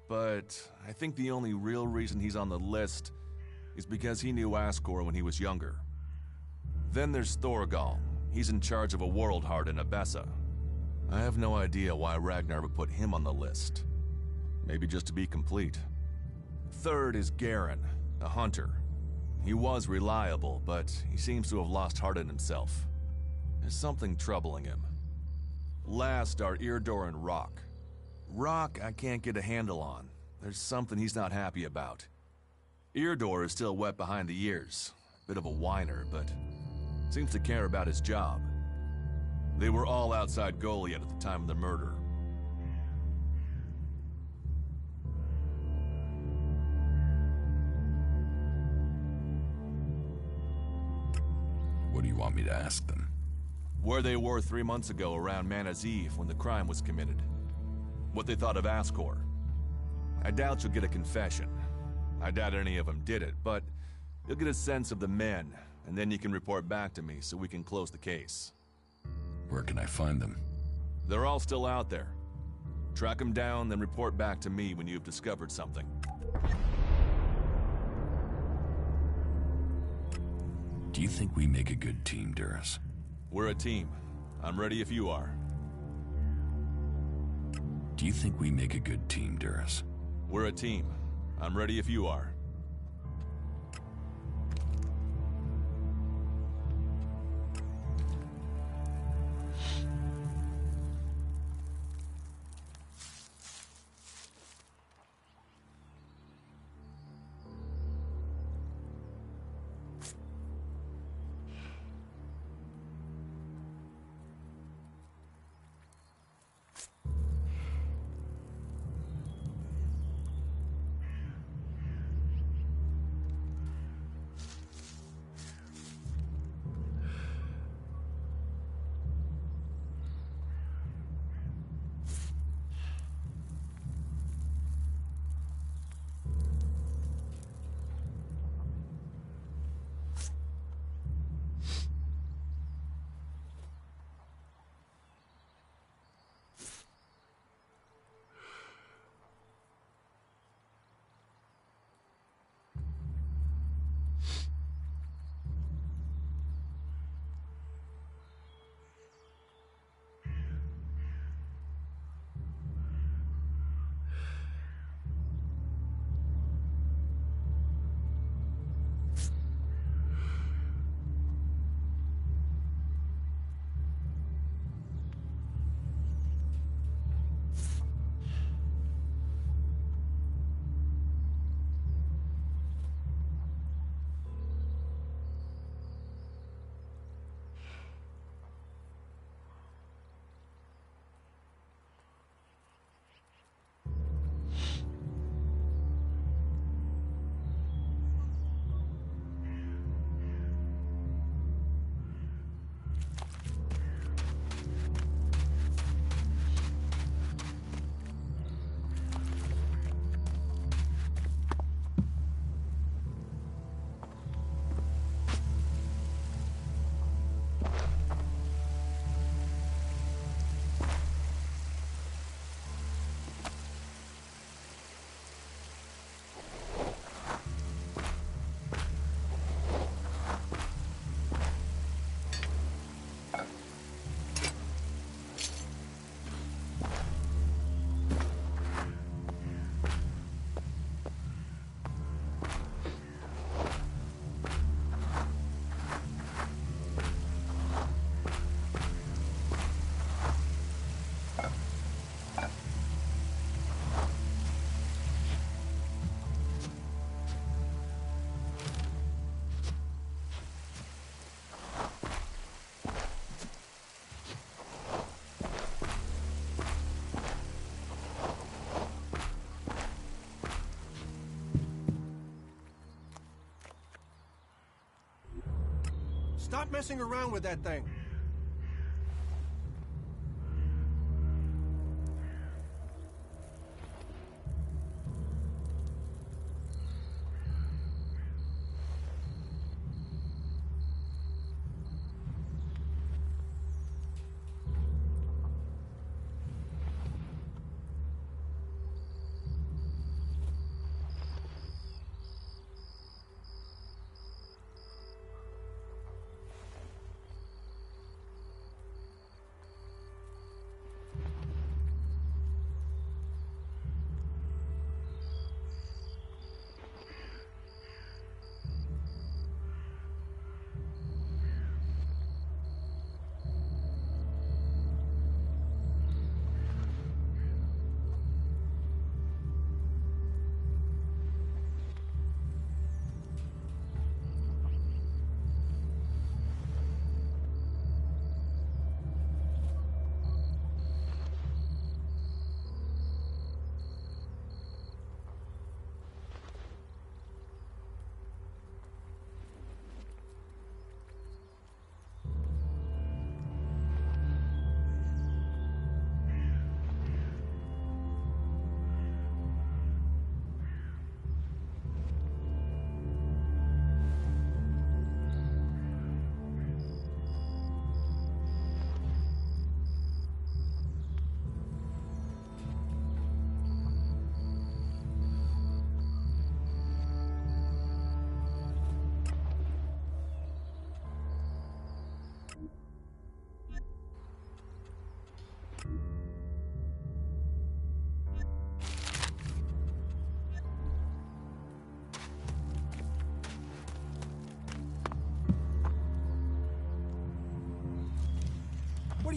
But I think the only real reason he's on the list is because he knew Ascor when he was younger. Then there's Thorgal. He's in charge of a world heart in Abessa. I have no idea why Ragnar would put him on the list. Maybe just to be complete. Third is Garen, a hunter. He was reliable, but he seems to have lost heart in himself. There's something troubling him. Last are Eardor and Rock. Rock I can't get a handle on. There's something he's not happy about. Eardor is still wet behind the ears. Bit of a whiner, but seems to care about his job. They were all outside Goliath at the time of the murder. What do you want me to ask them? Where they were 3 months ago around Mana's Eve when the crime was committed. What they thought of Ascor. I doubt you'll get a confession. I doubt any of them did it, but you'll get a sense of the men, and then you can report back to me so we can close the case. Where can I find them? They're all still out there. Track them down, then report back to me when you've discovered something. Do you think we make a good team, Duras? We're a team. I'm ready if you are. Do you think we make a good team, Duras? We're a team. I'm ready if you are. Stop messing around with that thing.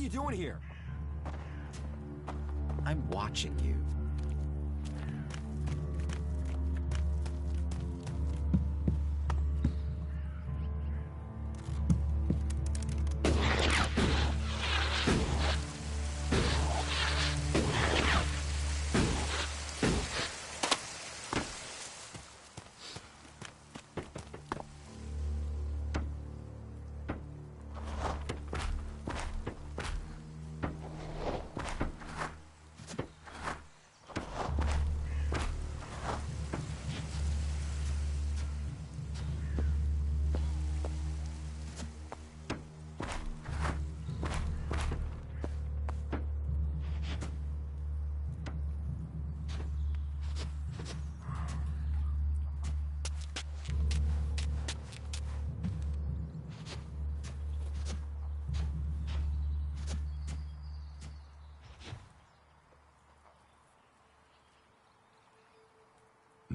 you doing here? I'm watching you.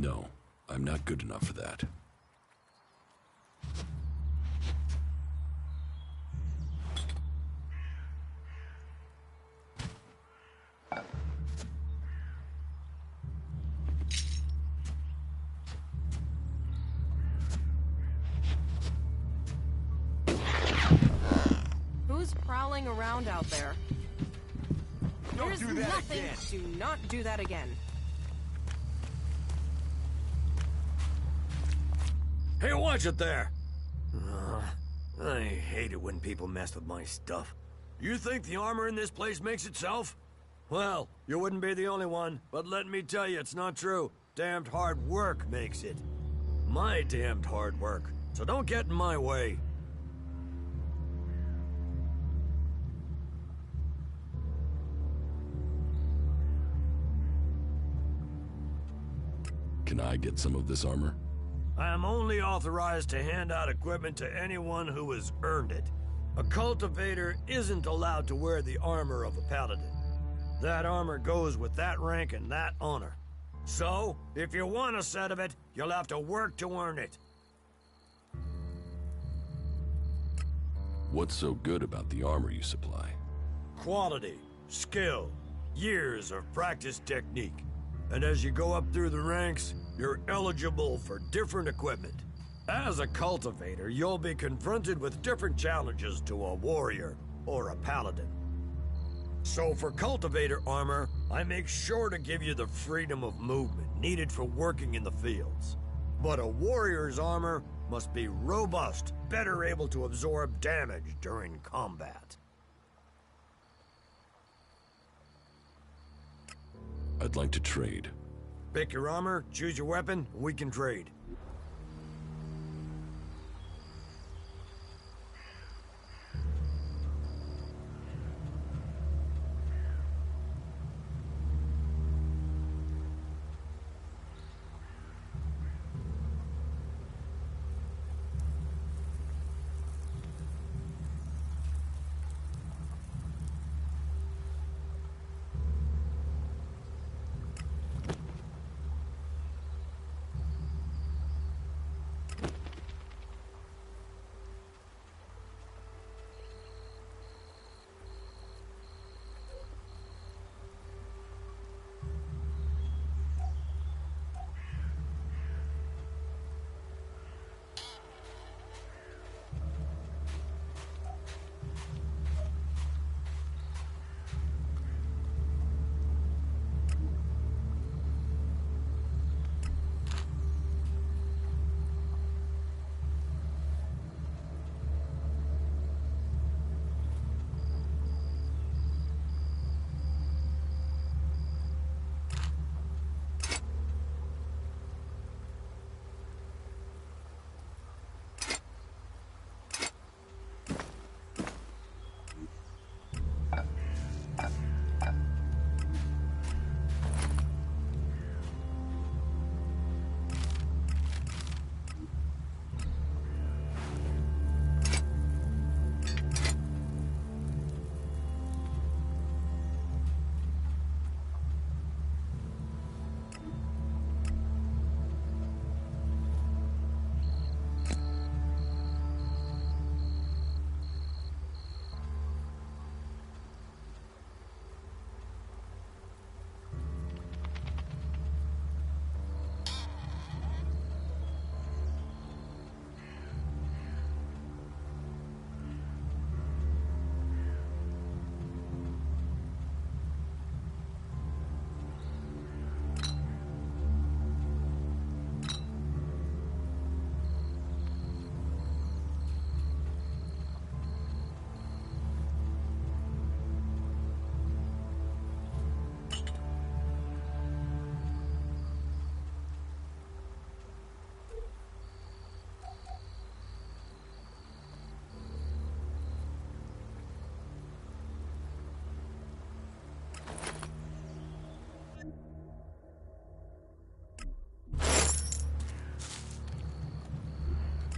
No, I'm not good enough for that. Who's prowling around out there? There's do that nothing. again. Do not do that again. Hey, watch it there! I hate it when people mess with my stuff. You think the armor in this place makes itself? Well, you wouldn't be the only one, but let me tell you, it's not true. Damned hard work makes it. My damned hard work. So don't get in my way. Can I get some of this armor? I am only authorized to hand out equipment to anyone who has earned it. A cultivator isn't allowed to wear the armor of a paladin. That armor goes with that rank and that honor. So, if you want a set of it, you'll have to work to earn it. What's so good about the armor you supply? Quality, skill, years of practice technique. And as you go up through the ranks, you're eligible for different equipment. As a cultivator, you'll be confronted with different challenges to a warrior or a paladin. So for cultivator armor, I make sure to give you the freedom of movement needed for working in the fields. But a warrior's armor must be robust, better able to absorb damage during combat. I'd like to trade. Pick your armor, choose your weapon, and we can trade.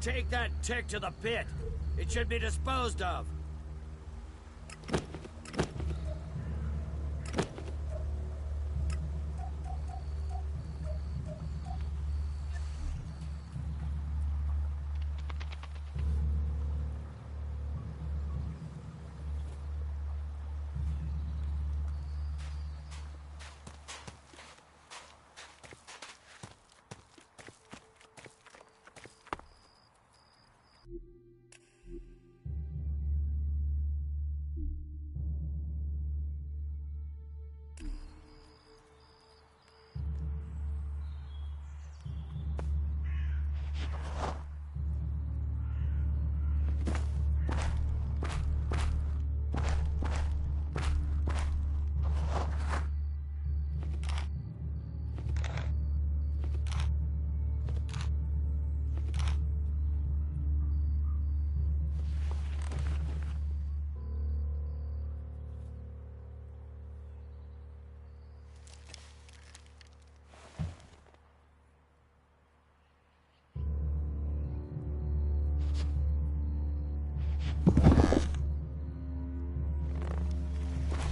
Take that tick to the pit. It should be disposed of.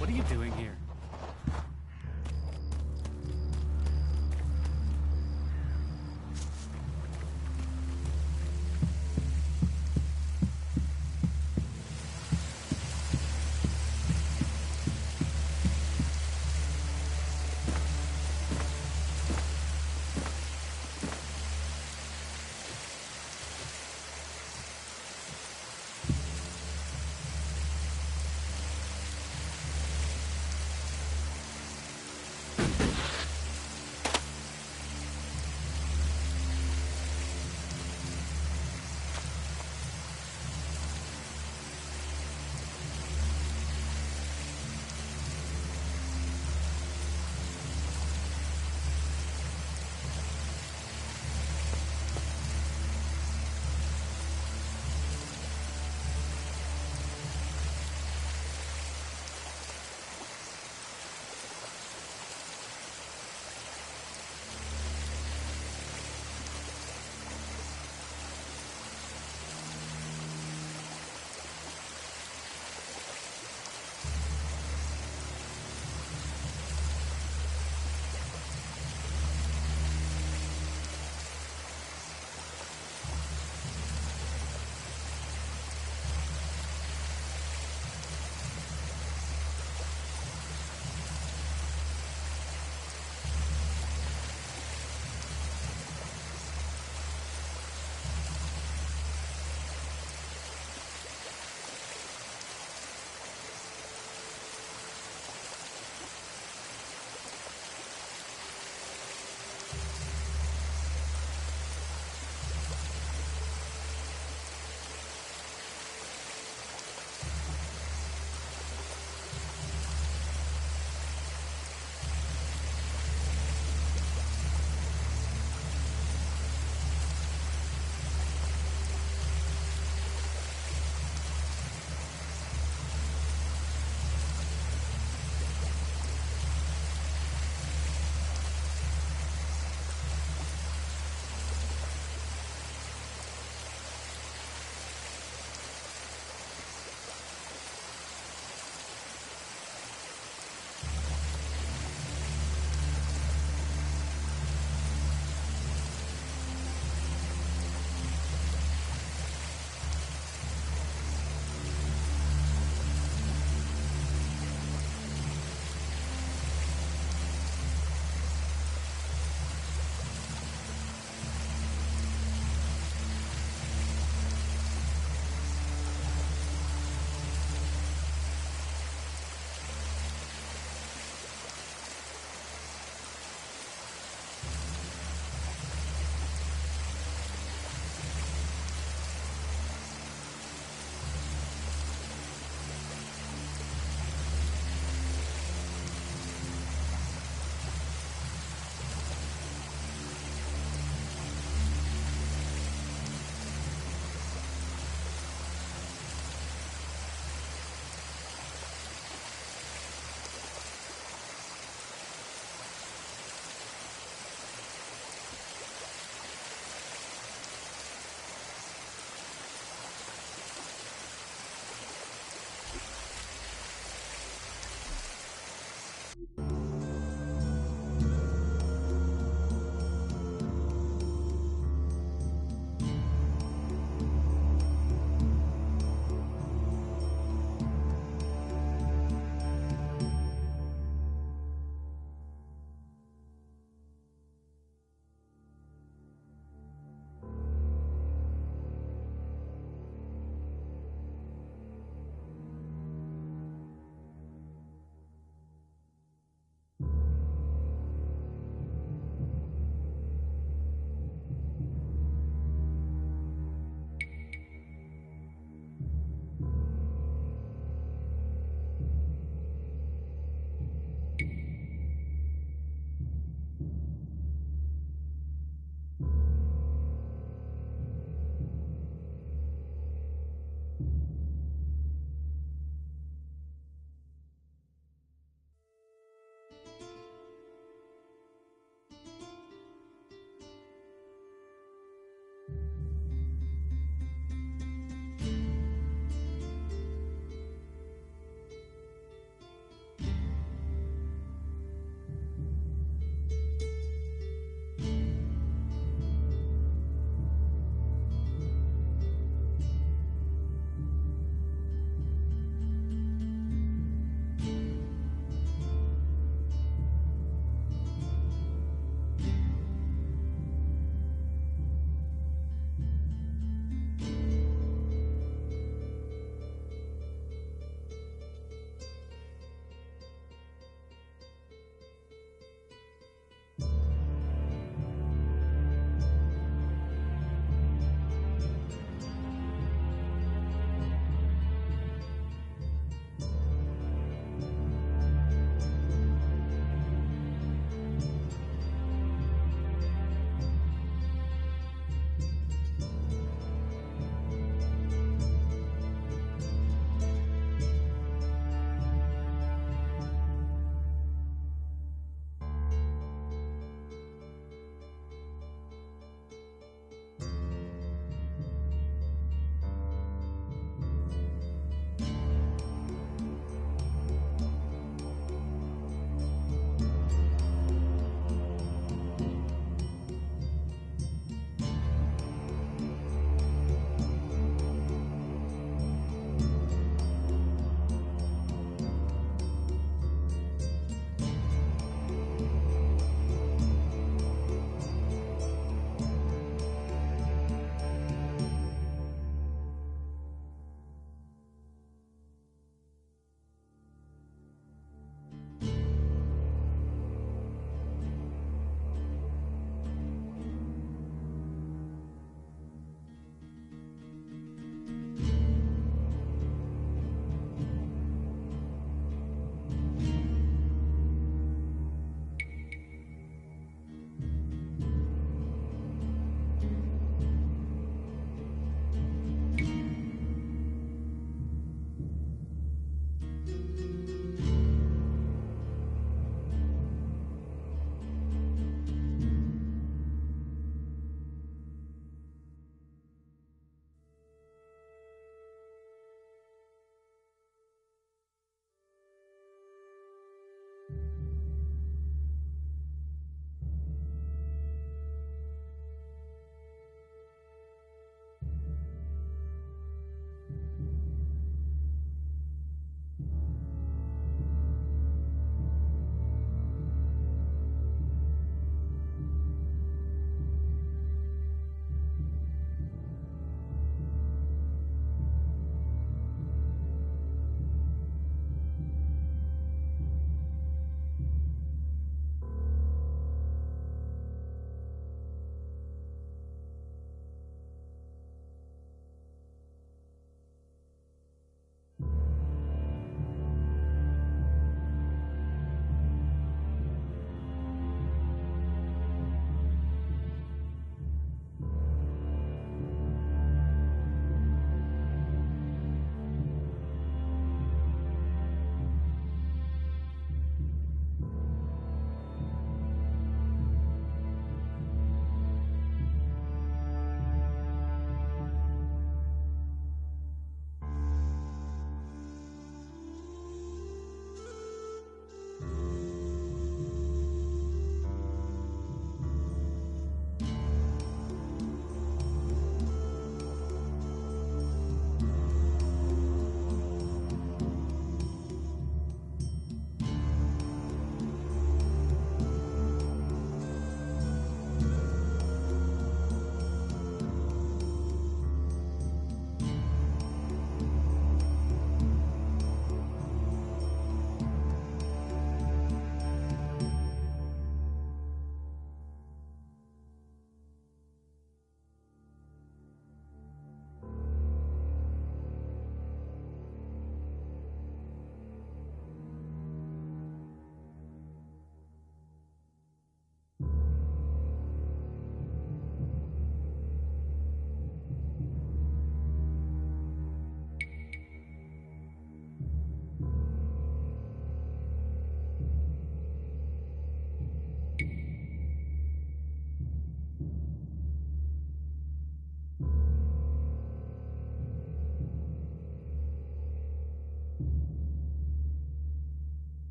What are you doing here?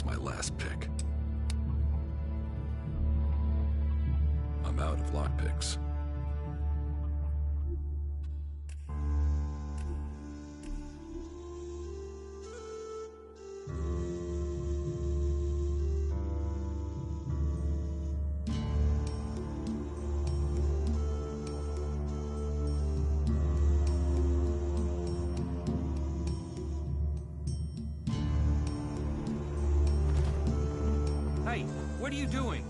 My last pick. I'm out of lockpicks. What are you doing?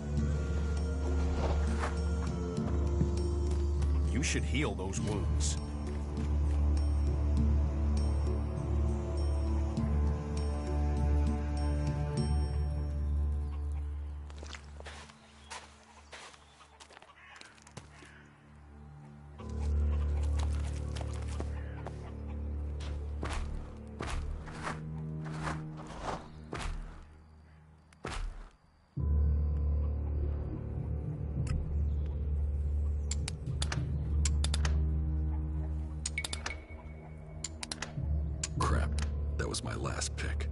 You should heal those wounds. That was my last pick.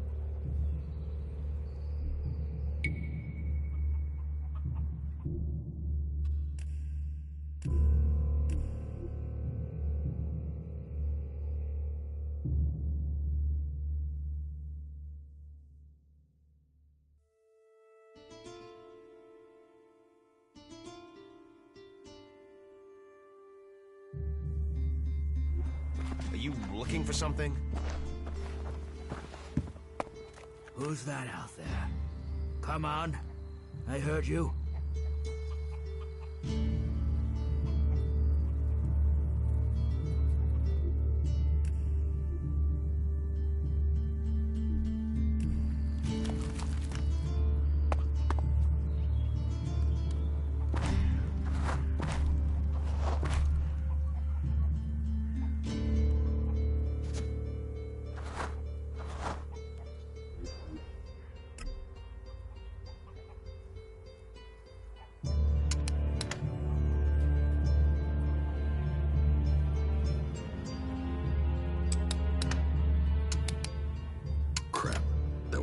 Are you looking for something? Who's that out there? Come on. I heard you.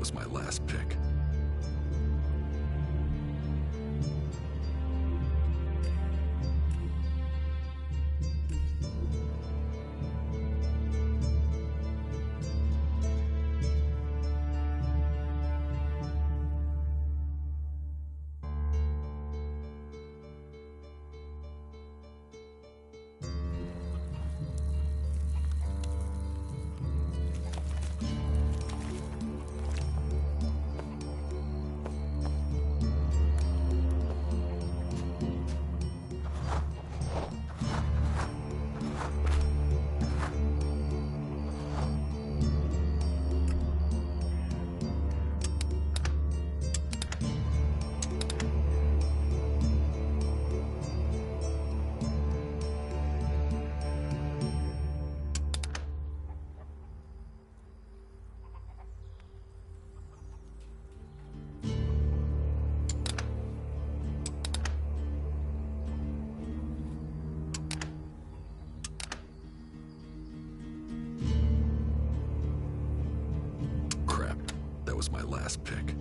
Was my last pick. was my last pick.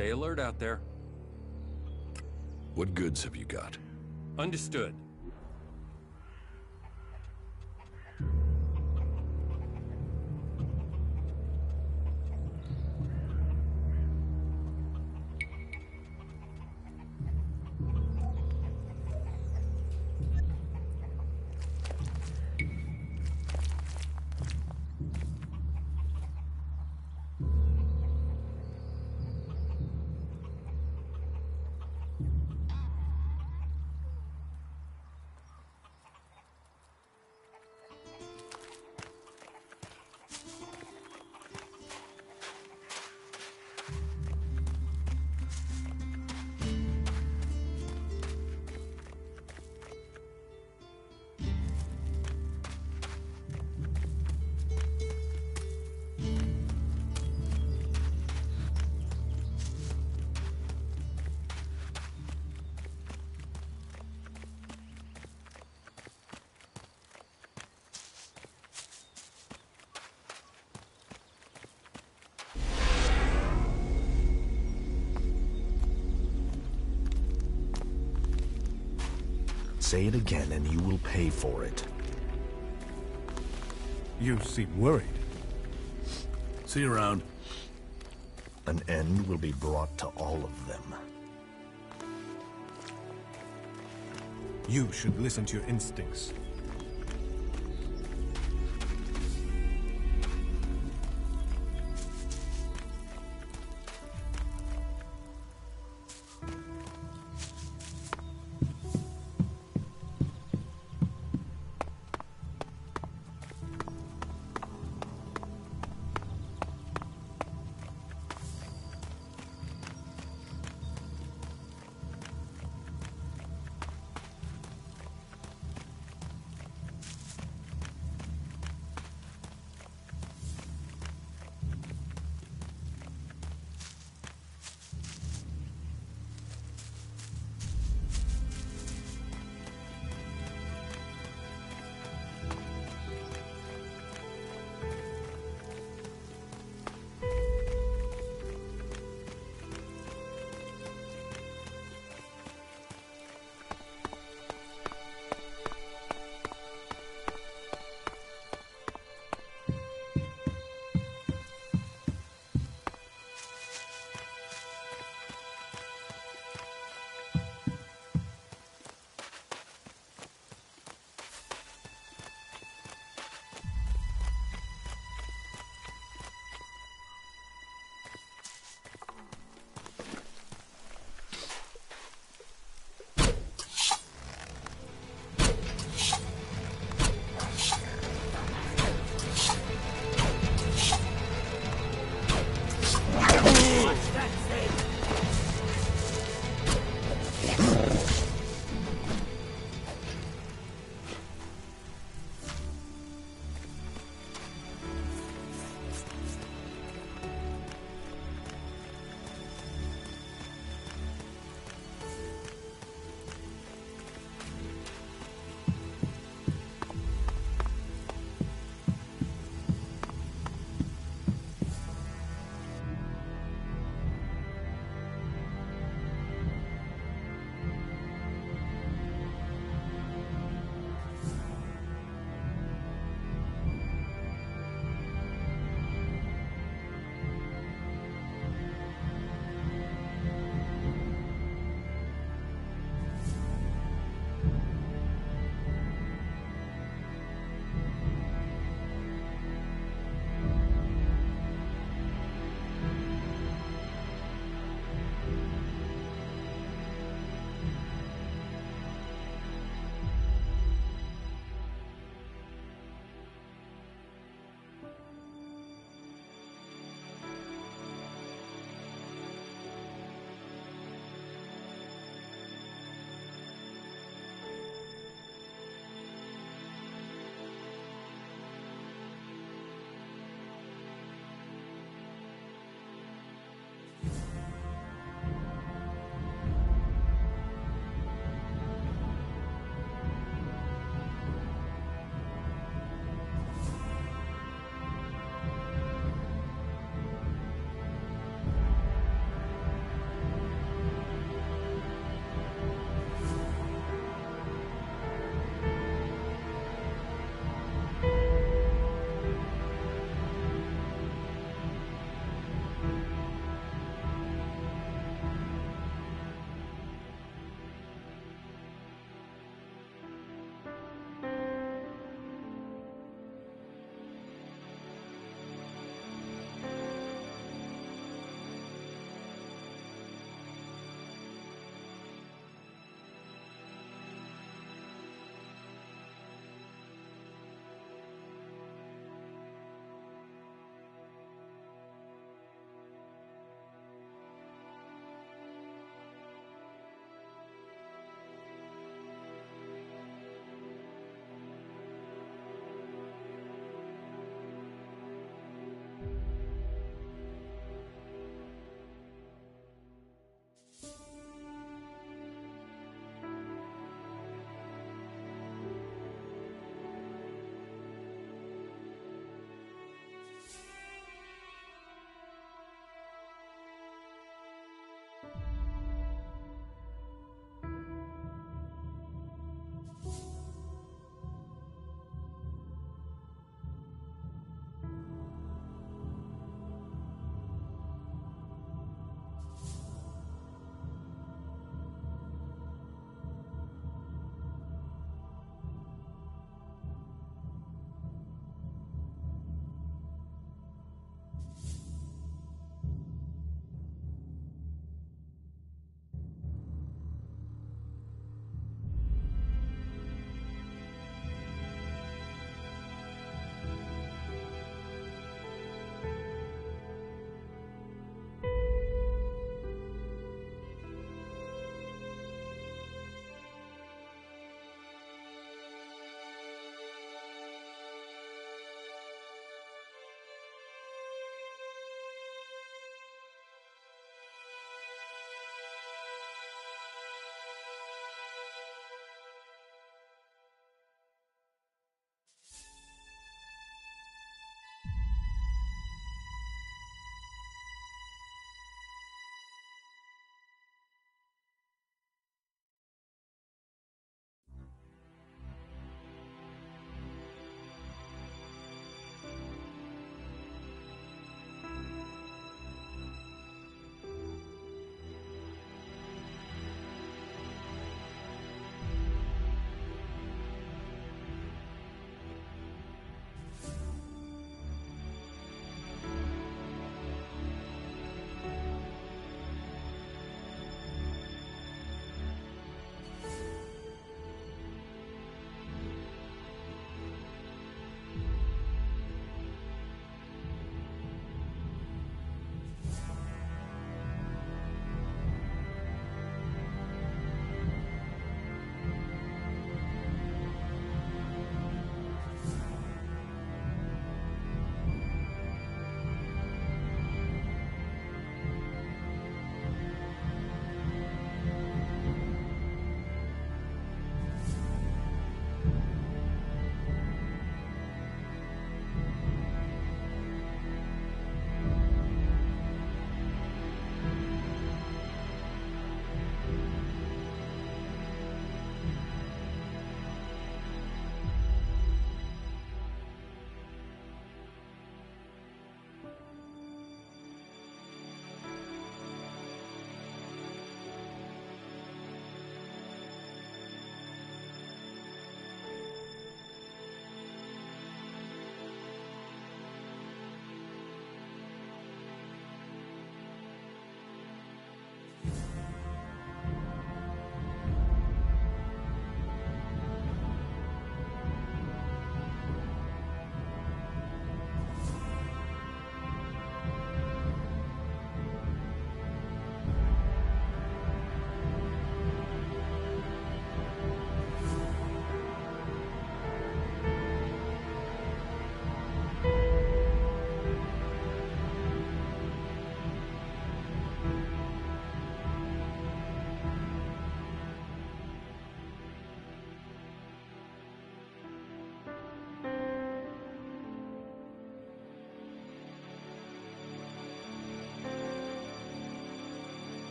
Stay alert out there. What goods have you got? Understood. Say it again and you will pay for it. You seem worried. See you around. An end will be brought to all of them. You should listen to your instincts.